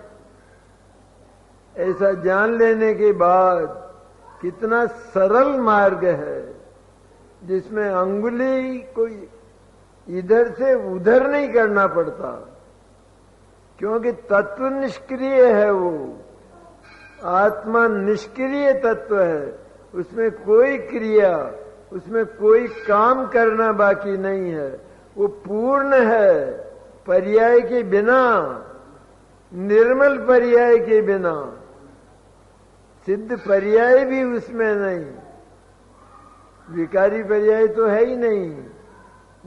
ऐसा जान लेने के बाद कितना सरल मार्ग है, जिसमें अंगुली कोई इधर से उधर नहीं करना पड़ता, क्योंकि तत्व निष्क्रिय है। वो आत्मा निष्क्रिय तत्व है, उसमें कोई क्रिया, उसमें कोई काम करना बाकी नहीं है। वो पूर्ण है, पर्याय के बिना, निर्मल पर्याय के बिना। सिद्ध पर्याय भी उसमें नहीं, विकारी पर्याय तो है ही नहीं।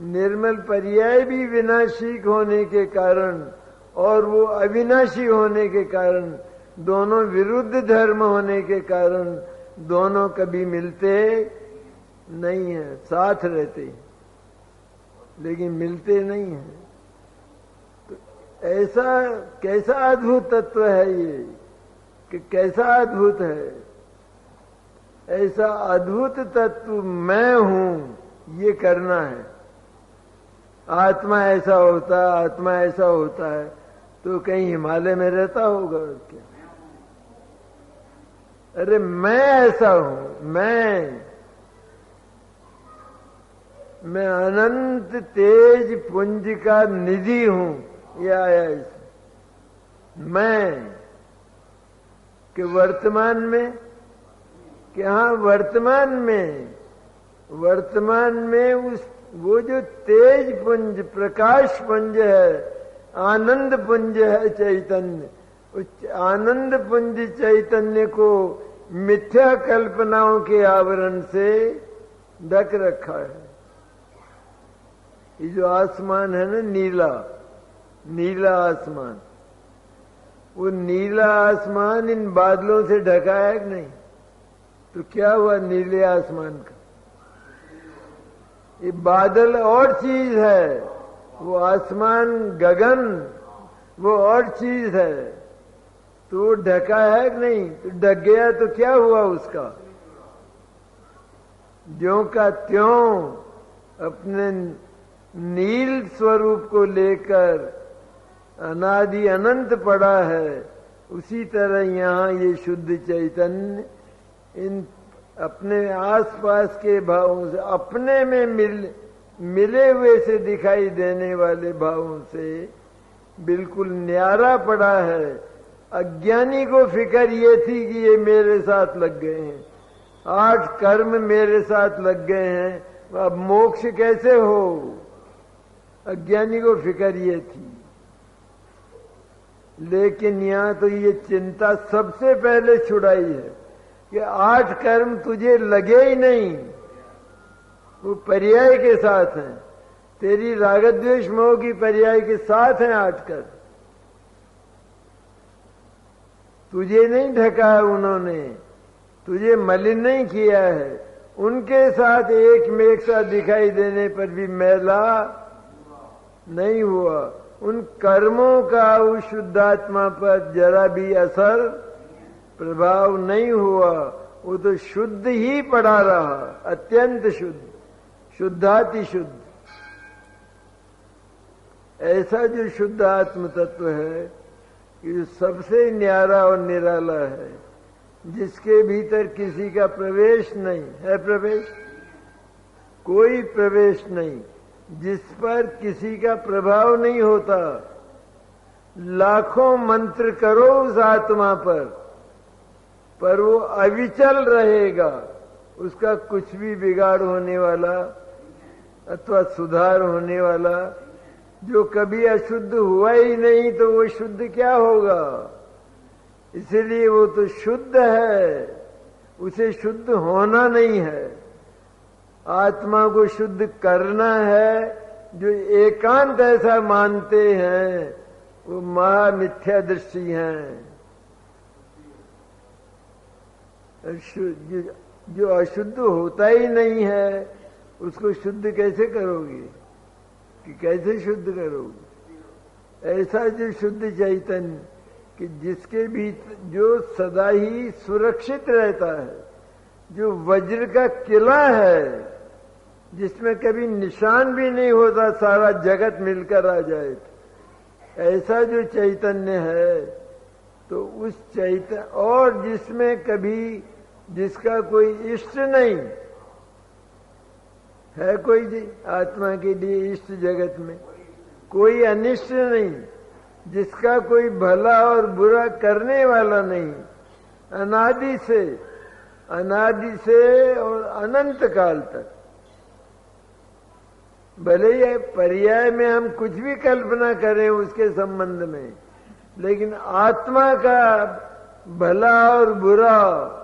निर्मल पर्याय भी विनाशिक होने के कारण और वो अविनाशी होने के कारण, दोनों विरुद्ध धर्म होने के कारण दोनों कभी मिलते नहीं है। साथ रहते लेकिन मिलते नहीं है। तो ऐसा कैसा अद्भुत तत्व है ये, कि कैसा अद्भुत है। ऐसा अद्भुत तत्व मैं हूं, ये करना है। आत्मा ऐसा होता है, आत्मा ऐसा होता है, तो कहीं हिमालय में रहता होगा क्या? अरे मैं ऐसा हूं, मैं अनंत तेज पुंज का निधि हूं। ये आया इसमें मैं कि वर्तमान में, कि हाँ वर्तमान में उस वो जो तेज पुंज, प्रकाश पुंज है, आनंद पुंज है चैतन्य, उस आनंद पुंज चैतन्य को मिथ्या कल्पनाओं के आवरण से ढक रखा है। ये जो आसमान है ना, नीला आसमान, वो नीला आसमान इन बादलों से ढका है कि नहीं? तो क्या हुआ नीले आसमान का? ये बादल और चीज है, वो आसमान गगन वो और चीज है। तो वो ढका है कि नहीं? तो ढक गया तो क्या हुआ उसका? ज्यों का त्यों अपने नील स्वरूप को लेकर अनादि अनंत पड़ा है। उसी तरह यहाँ ये शुद्ध चैतन्य इन अपने आसपास के भावों से, अपने में मिले हुए से दिखाई देने वाले भावों से बिल्कुल न्यारा पड़ा है। अज्ञानी को फिक्र ये थी कि ये मेरे साथ लग गए हैं, 8 कर्म मेरे साथ लग गए हैं, अब मोक्ष कैसे हो? अज्ञानी को फिक्र ये थी। लेकिन यहां तो ये चिंता सबसे पहले छुड़ाई है कि 8 कर्म तुझे लगे ही नहीं, वो पर्याय के साथ हैं। तेरी रागद्वेष मोह की पर्याय के साथ हैं 8 कर्म। तुझे नहीं ढका है उन्होंने, तुझे मलिन नहीं किया है। उनके साथ एक मेघ सा दिखाई देने पर भी मैला नहीं हुआ। उन कर्मों का उस शुद्धात्मा पर जरा भी असर प्रभाव नहीं हुआ, वो तो शुद्ध ही पड़ा रहा, अत्यंत शुद्ध, शुद्धाति शुद्ध। ऐसा जो शुद्ध आत्म तत्व है कि सबसे न्यारा और निराला है, जिसके भीतर किसी का प्रवेश नहीं है, प्रवेश कोई प्रवेश नहीं, जिस पर किसी का प्रभाव नहीं होता। लाखों मंत्र करो उस आत्मा पर वो अविचल रहेगा, उसका कुछ भी बिगाड़ होने वाला अथवा सुधार होने वाला, जो कभी अशुद्ध हुआ ही नहीं तो वो शुद्ध क्या होगा। इसलिए वो तो शुद्ध है, उसे शुद्ध होना नहीं है, आत्मा को शुद्ध करना है। जो एकांत ऐसा मानते हैं वो महामिथ्या दृष्टि हैं। जो अशुद्ध होता ही नहीं है उसको शुद्ध कैसे करोगे, कि कैसे शुद्ध करोगे। ऐसा जो शुद्ध चैतन्य कि जिसके भीतर जो सदा ही सुरक्षित रहता है, जो वज्र का किला है, जिसमें कभी निशान भी नहीं होता, सारा जगत मिलकर आ जाए, ऐसा जो चैतन्य है, तो उस चैतन्य और जिसमें कभी जिसका कोई इष्ट नहीं है, कोई आत्मा के लिए इष्ट जगत में कोई अनिष्ट नहीं, जिसका कोई भला और बुरा करने वाला नहीं, अनादि से और अनंत काल तक। भले ही पर्याय में हम कुछ भी कल्पना करें उसके संबंध में, लेकिन आत्मा का भला और बुरा,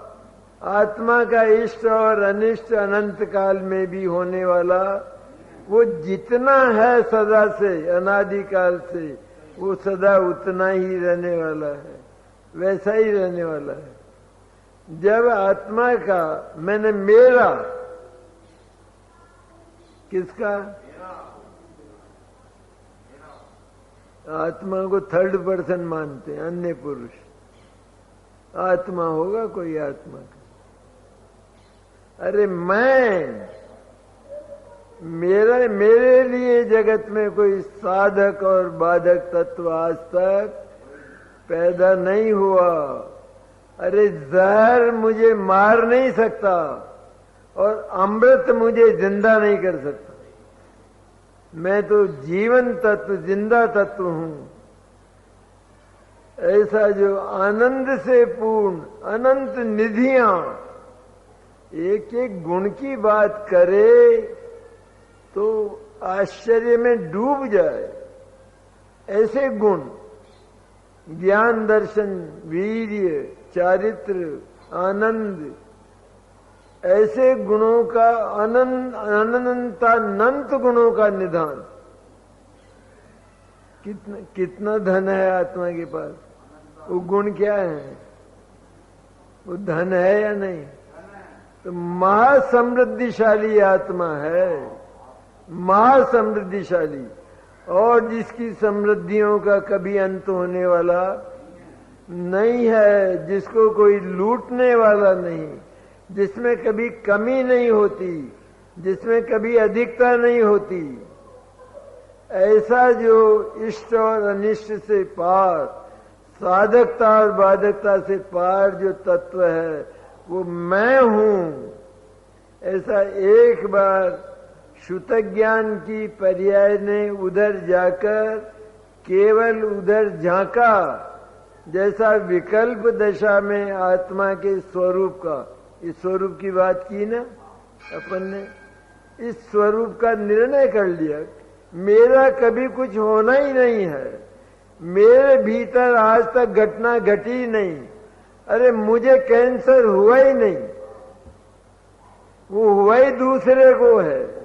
आत्मा का इष्ट और अनिष्ट अनंत काल में भी होने वाला, वो जितना है सदा से, अनादि काल से, वो सदा उतना ही रहने वाला है, वैसा ही रहने वाला है। जब आत्मा का मैंने मेरा, किसका, आत्मा को थर्ड पर्सन मानते हैं, अन्य पुरुष। आत्मा होगा कोई आत्मा का, अरे मेरे लिए जगत में कोई साधक और बाधक तत्व आज तक पैदा नहीं हुआ। अरे जहर मुझे मार नहीं सकता और अमृत मुझे जिंदा नहीं कर सकता। मैं तो जीवन तत्व, जिंदा तत्व हूं। ऐसा जो आनंद से पूर्ण अनंत निधियां एक एक गुण की बात करे तो आश्चर्य में डूब जाए। ऐसे गुण, ज्ञान, दर्शन, वीर्य, चारित्र, आनंद, ऐसे गुणों का अनंत गुणों का निधान। कितना धन है आत्मा के पास, वो गुण क्या है, वो धन है या नहीं। तो महासमृद्धिशाली आत्मा है, महासमृद्धिशाली, और जिसकी समृद्धियों का कभी अंत होने वाला नहीं है, जिसको कोई लूटने वाला नहीं, जिसमें कभी कमी नहीं होती, जिसमें कभी अधिकता नहीं होती। ऐसा जो इष्ट और अनिष्ट से पार, साधकता और बाधकता से पार जो तत्व है, वो मैं हूं। ऐसा एक बार शुद्ध ज्ञान की पर्याय ने उधर जाकर केवल उधर झांका, जैसा विकल्प दशा में आत्मा के स्वरूप का, इस स्वरूप की बात की ना अपन ने, इस स्वरूप का निर्णय कर लिया, मेरा कभी कुछ होना ही नहीं है, मेरे भीतर आज तक घटना घटी नहीं। अरे मुझे कैंसर हुआ ही नहीं, वो हुआ ही दूसरे को है।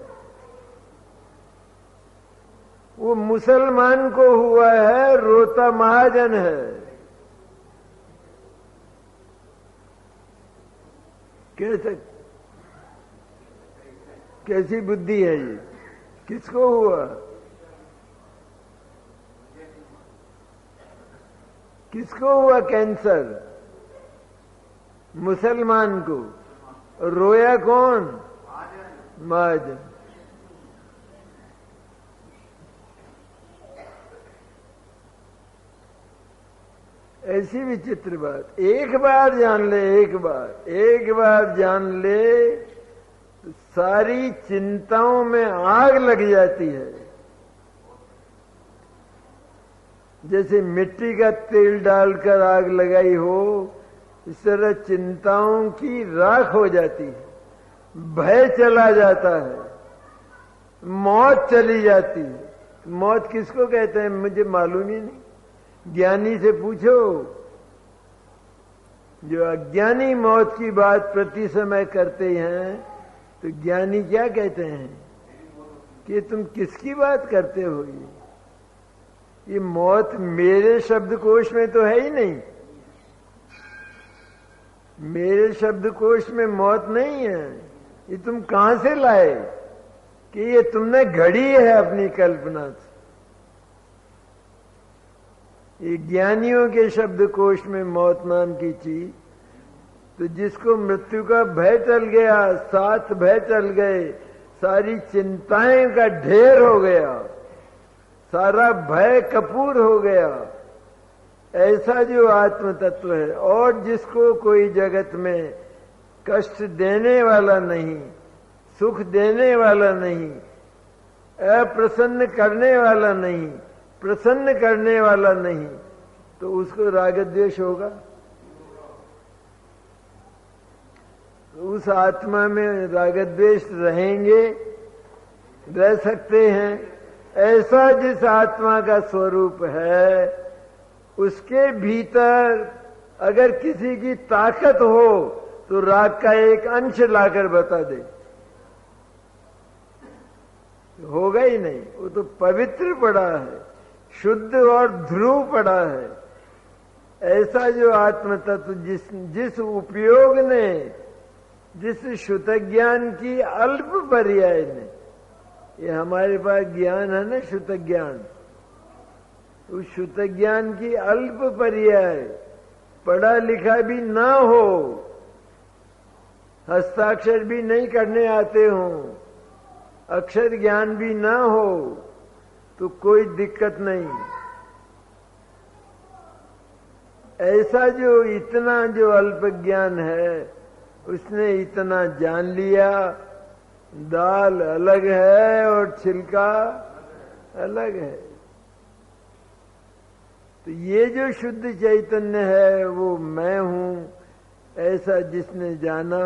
वो मुसलमान को हुआ है, रोता महाजन है। कैसी बुद्धि है ये, किसको हुआ, किसको हुआ कैंसर, मुसलमान को, रोया कौन? महाजन। ऐसी विचित्र बात। एक बार जान ले, एक बार जान ले तो सारी चिंताओं में आग लग जाती है। जैसे मिट्टी का तेल डालकर आग लगाई हो, इस तरह चिंताओं की राख हो जाती है, भय चला जाता है, मौत चली जाती है। मौत किसको कहते हैं मुझे मालूम ही नहीं, ज्ञानी से पूछो। जो अज्ञानी मौत की बात प्रति समय करते हैं तो ज्ञानी क्या कहते हैं कि तुम किसकी बात करते हो? ये मौत मेरे शब्दकोश में तो है ही नहीं, मेरे शब्दकोश में मौत नहीं है। ये तुम कहां से लाए कि ये तुमने घड़ी है अपनी कल्पना से? ये ज्ञानियों के शब्दकोश में मौत नाम की चीज, तो जिसको मृत्यु का भय टल गया, साथ भय टल गए, सारी चिंताएं का ढेर हो गया, सारा भय कपूर हो गया, ऐसा जो आत्म तत्व है, और जिसको कोई जगत में कष्ट देने वाला नहीं, सुख देने वाला नहीं, अप्रसन्न करने वाला नहीं, प्रसन्न करने वाला नहीं, तो उसको राग द्वेष होगा? उस आत्मा में राग द्वेष रहेंगे, रह सकते हैं? ऐसा जिस आत्मा का स्वरूप है, उसके भीतर अगर किसी की ताकत हो तो राग का एक अंश लाकर बता दे, होगा ही नहीं। वो तो पवित्र पड़ा है, शुद्ध और ध्रुव पड़ा है। ऐसा जो आत्म तत्व जिस उपयोग ने, जिस शुद्ध ज्ञान की अल्प पर्याय ने, ये हमारे पास ज्ञान है ना, शुद्ध ज्ञान, उस शुद्ध ज्ञान की अल्प पर्याय, पढ़ा लिखा भी ना हो, हस्ताक्षर भी नहीं करने आते हो, अक्षर ज्ञान भी ना हो, तो कोई दिक्कत नहीं। ऐसा जो इतना जो अल्प ज्ञान है, उसने इतना जान लिया, दाल अलग है और छिलका अलग है। तो ये जो शुद्ध चैतन्य है वो मैं हूं, ऐसा जिसने जाना,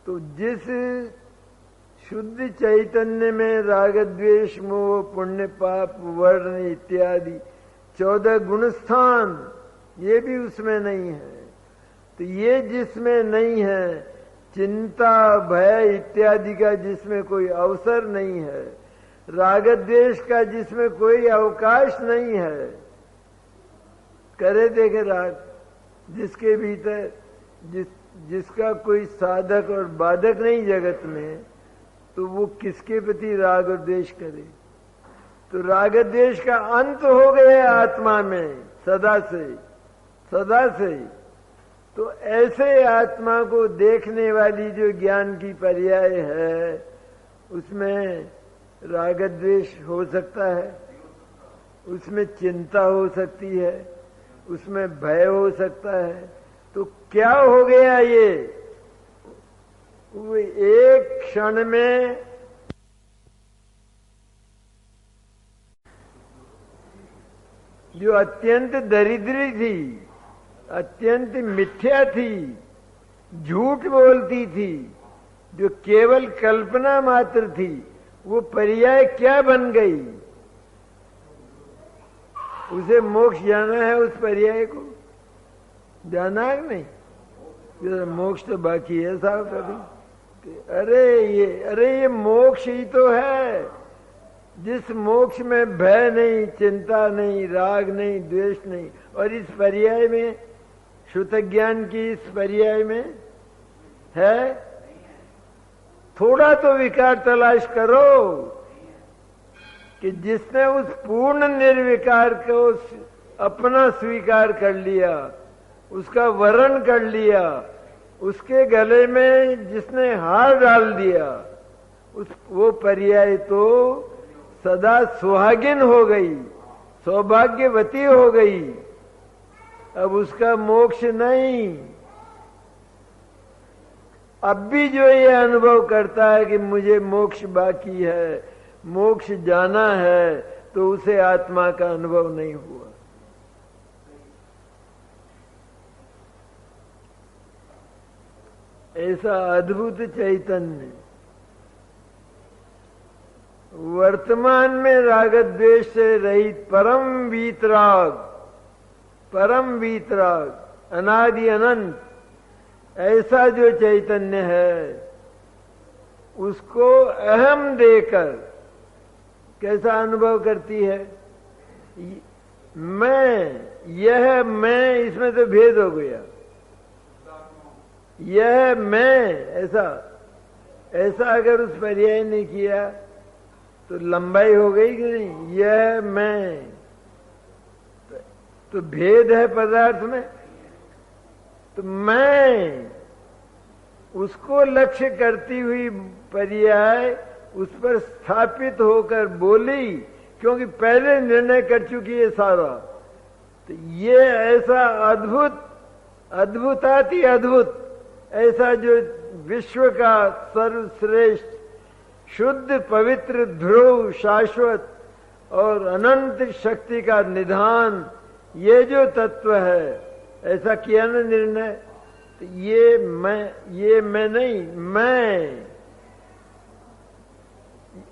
तो जिस शुद्ध चैतन्य में राग द्वेष मोह पुण्य पाप वर्ण इत्यादि 14 गुणस्थान, ये भी उसमें नहीं है। तो ये जिसमें नहीं है, चिंता भय इत्यादि का जिसमें कोई अवसर नहीं है, राग द्वेष का जिसमें कोई अवकाश नहीं है, करे देखे राग, जिसके भीतर जिसका कोई साधक और बाधक नहीं जगत में, तो वो किसके प्रति राग और द्वेष करे? तो राग द्वेष का अंत हो गया आत्मा में सदा से, सदा से। तो ऐसे आत्मा को देखने वाली जो ज्ञान की पर्याय है, उसमें राग द्वेष हो सकता है, उसमें चिंता हो सकती है, उसमें भय हो सकता है। तो क्या हो गया ये? वो एक क्षण में जो अत्यंत दरिद्री थी, अत्यंत मिथ्या थी, झूठ बोलती थी, जो केवल कल्पना मात्र थी, वो पर्याय क्या बन गई? उसे मोक्ष जाना है, उस पर्याय को जाना है नहीं? मोक्ष तो बाकी है साहब कभी। अरे ये मोक्ष ही तो है, जिस मोक्ष में भय नहीं, चिंता नहीं, राग नहीं, द्वेष नहीं। और इस पर्याय में, शुद्ध ज्ञान की इस पर्याय में है? थोड़ा तो विकार तलाश करो कि जिसने उस पूर्ण निर्विकार को अपना स्वीकार कर लिया, उसका वरण कर लिया, उसके गले में जिसने हार डाल दिया वो पर्याय तो सदा सुहागिन हो गई, सौभाग्यवती हो गई। अब उसका मोक्ष नहीं। अब भी जो ये अनुभव करता है कि मुझे मोक्ष बाकी है, मोक्ष जाना है, तो उसे आत्मा का अनुभव नहीं हुआ। ऐसा अद्भुत चैतन्य वर्तमान में राग द्वेष से रहित परम वीतराग अनादि अनंत ऐसा जो चैतन्य है, उसको अहम देकर कैसा अनुभव करती है? मैं इसमें तो भेद हो गया। यह मैं ऐसा अगर उस पर्याय ने किया तो लंबाई हो गई कि नहीं? यह मैं तो भेद है पदार्थ में। तो मैं उसको लक्ष्य करती हुई पर्याय उस पर स्थापित होकर बोली, क्योंकि पहले निर्णय कर चुकी है सारा। तो ये ऐसा अद्भुताति अद्भुत ऐसा जो विश्व का सर्वश्रेष्ठ शुद्ध पवित्र ध्रुव शाश्वत और अनंत शक्ति का निधान ये जो तत्व है, ऐसा किया ना निर्णय। तो ये मैं नहीं, मैं,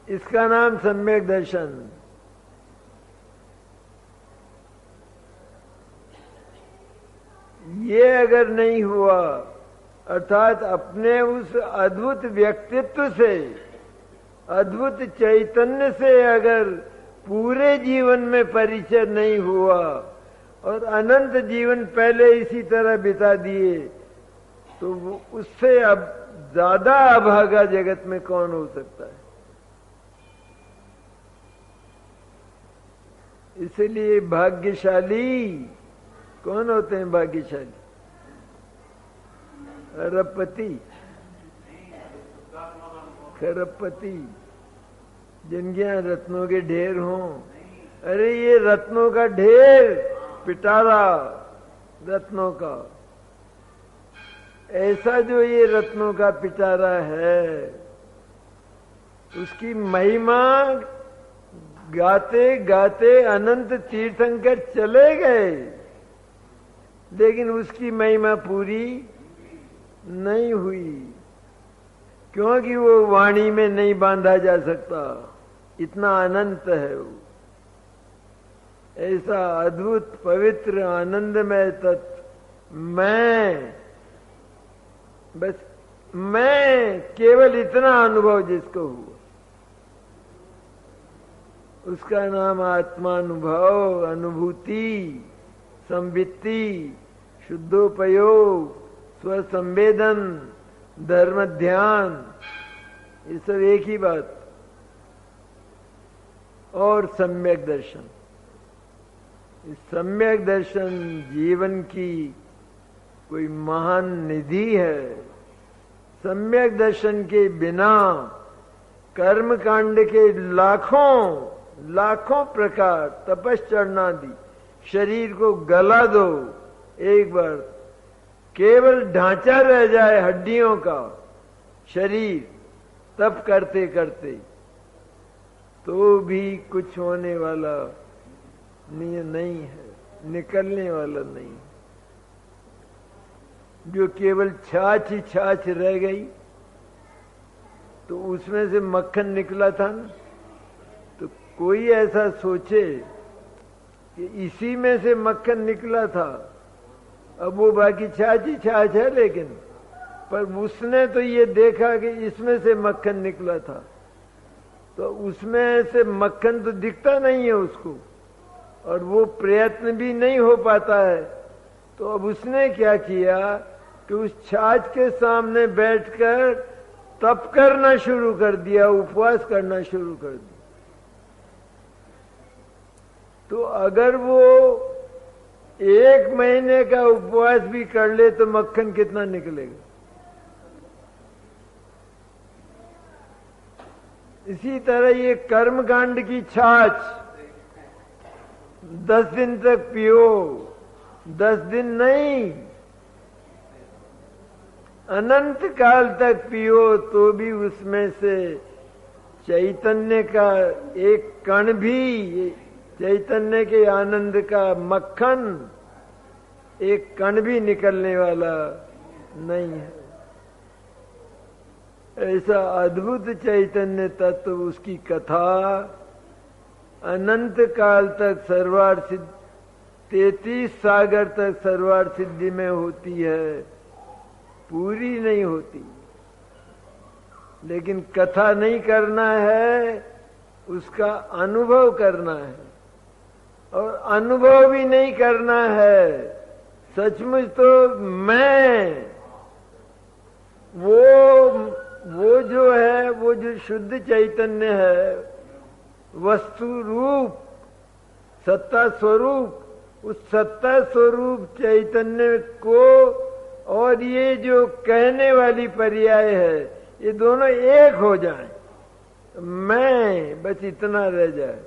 इसका नाम सम्यक दर्शन। ये अगर नहीं हुआ, अर्थात अपने उस अद्भुत व्यक्तित्व से, अद्भुत चैतन्य से अगर पूरे जीवन में परिचय नहीं हुआ और अनंत जीवन पहले इसी तरह बिता दिए, तो उससे अब ज्यादा अभागा जगत में कौन हो सकता है? इसलिए भाग्यशाली कौन होते हैं? भाग्यशाली अरबपति, खरबपति, जिनके यहाँ रत्नों के ढेर हों। अरे ये रत्नों का ढेर, पिटारा रत्नों का, ऐसा जो ये रत्नों का पिटारा है, उसकी महिमा गाते गाते अनंत तीर्थंकर चले गए, लेकिन उसकी महिमा पूरी नहीं हुई, क्योंकि वो वाणी में नहीं बांधा जा सकता, इतना अनंत है वो। ऐसा अद्भुत पवित्र आनंदमय तत्व मैं केवल इतना अनुभव जिसको हुआ, उसका नाम आत्मानुभव, अनुभूति, संवित्ति, शुद्धोपयोग, स्वसंवेदन, धर्म ध्यान, ये सब एक ही बात। और सम्यक दर्शन, सम्यक दर्शन जीवन की कोई महान निधि है। सम्यक दर्शन के बिना कर्म कांड के लाखों प्रकार तपश्चर्यादि शरीर को गला दो एक बार, केवल ढांचा रह जाए हड्डियों का शरीर, तप करते करते तो भी कुछ होने वाला नहीं है, निकलने वाला नहीं। जो केवल छाछ ही छाछ रह गई, तो उसमें से मक्खन निकला था ना। तो कोई ऐसा सोचे कि इसी में से मक्खन निकला था, अब वो बाकी छाछ ही छाछ है, लेकिन पर उसने तो ये देखा कि इसमें से मक्खन निकला था, तो उसमें से मक्खन तो दिखता नहीं है उसको, और वो प्रयत्न भी नहीं हो पाता है। तो अब उसने क्या किया कि उस छाछ के सामने बैठकर तप करना शुरू कर दिया, उपवास करना शुरू कर दिया। तो अगर वो 1 महीने का उपवास भी कर ले तो मक्खन कितना निकलेगा? इसी तरह ये कर्म कांड की छाछ 10 दिन तक पियो, 10 दिन नहीं, अनंत काल तक पियो तो भी उसमें से चैतन्य का एक कण भी, चैतन्य के आनंद का मक्खन एक कण भी निकलने वाला नहीं है। ऐसा अद्भुत चैतन्य तत्व, उसकी कथा अनंत काल तक सर्वार्थ सिद्धि, 33 सागर तक सर्वार्थ सिद्धि में होती है, पूरी नहीं होती। लेकिन कथा नहीं करना है, उसका अनुभव करना है। और अनुभव भी नहीं करना है, सचमुच तो मैं वो जो है, वो जो शुद्ध चैतन्य है, वस्तु रूप सत्ता स्वरूप, उस सत्ता स्वरूप चैतन्य को और ये जो कहने वाली पर्याय है, ये दोनों एक हो जाएं, मैं बस इतना रह जाए,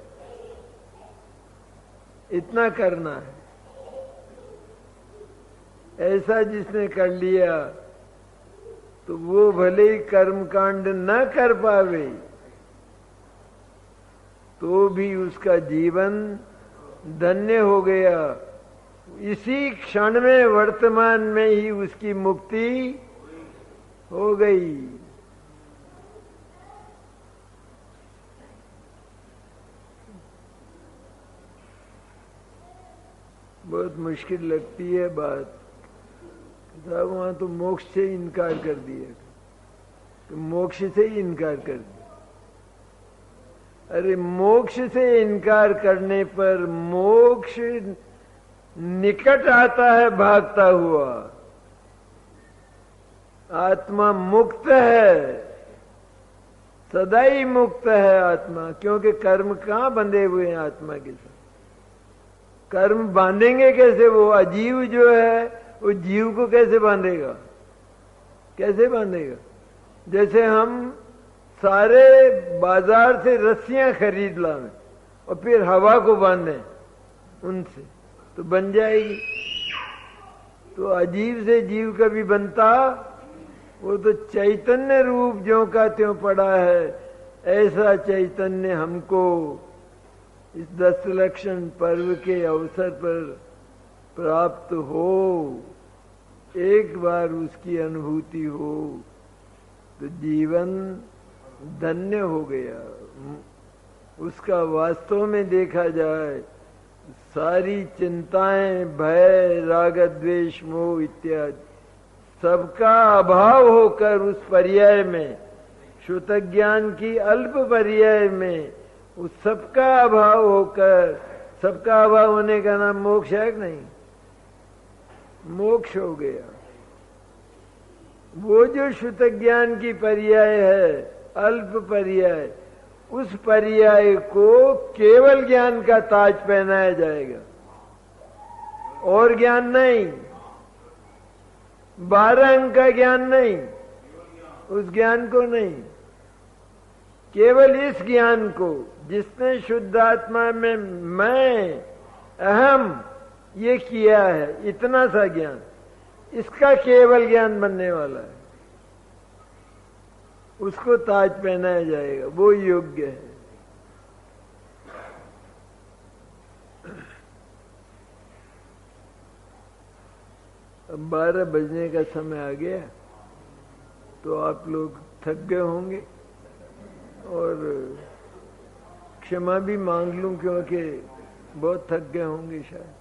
इतना करना है। ऐसा जिसने कर लिया तो वो भले ही कर्मकांड न कर पावे तो भी उसका जीवन धन्य हो गया। इसी क्षण में, वर्तमान में ही उसकी मुक्ति हो गई। बहुत मुश्किल लगती है बात। वहां तो मोक्ष से इनकार कर दिया, तो मोक्ष से ही इनकार कर दिया। अरे मोक्ष से इनकार करने पर मोक्ष निकट आता है भागता हुआ। आत्मा मुक्त है, सदा ही मुक्त है आत्मा, क्योंकि कर्म कहां बंधे हुए हैं आत्मा के साथ। कर्म बांधेंगे कैसे? वो अजीव जो है वो जीव को कैसे बांधेगा? कैसे बांधेगा? जैसे हम सारे बाजार से रस्सियां खरीद लाएं और फिर हवा को बांधें उनसे, तो बन जाएगी। तो अजीव से जीव कभी बनता? वो तो चैतन्य रूप ज्यों का त्यों पड़ा है। ऐसा चैतन्य हमको इस 10 लक्षण पर्व के अवसर पर प्राप्त हो, एक बार उसकी अनुभूति हो तो जीवन धन्य हो गया। उसका वास्तव में देखा जाए, सारी चिंताएं, भय, राग, द्वेष, मोह इत्यादि सबका अभाव होकर उस पर्याय में, श्रुत ज्ञान की अल्प पर्याय में, उस सबका अभाव होकर, सबका अभाव होने का नाम मोक्ष है कि नहीं? मोक्ष हो गया। वो जो श्रुत ज्ञान की पर्याय है, अल्प पर्याय, उस पर्याय को केवल ज्ञान का ताज पहनाया जाएगा, और ज्ञान नहीं, 12 अंक का ज्ञान नहीं, उस ज्ञान को नहीं, केवल इस ज्ञान को जिसने शुद्धात्मा में मैं, अहम ये किया है, इतना सा ज्ञान, इसका केवल ज्ञान बनने वाला है, उसको ताज पहनाया जाएगा, वो योग्य है। अब 12 बजने का समय आ गया, तो आप लोग थक गए होंगे और क्षमा भी मांग लूं, क्योंकि बहुत थक गए होंगे शायद।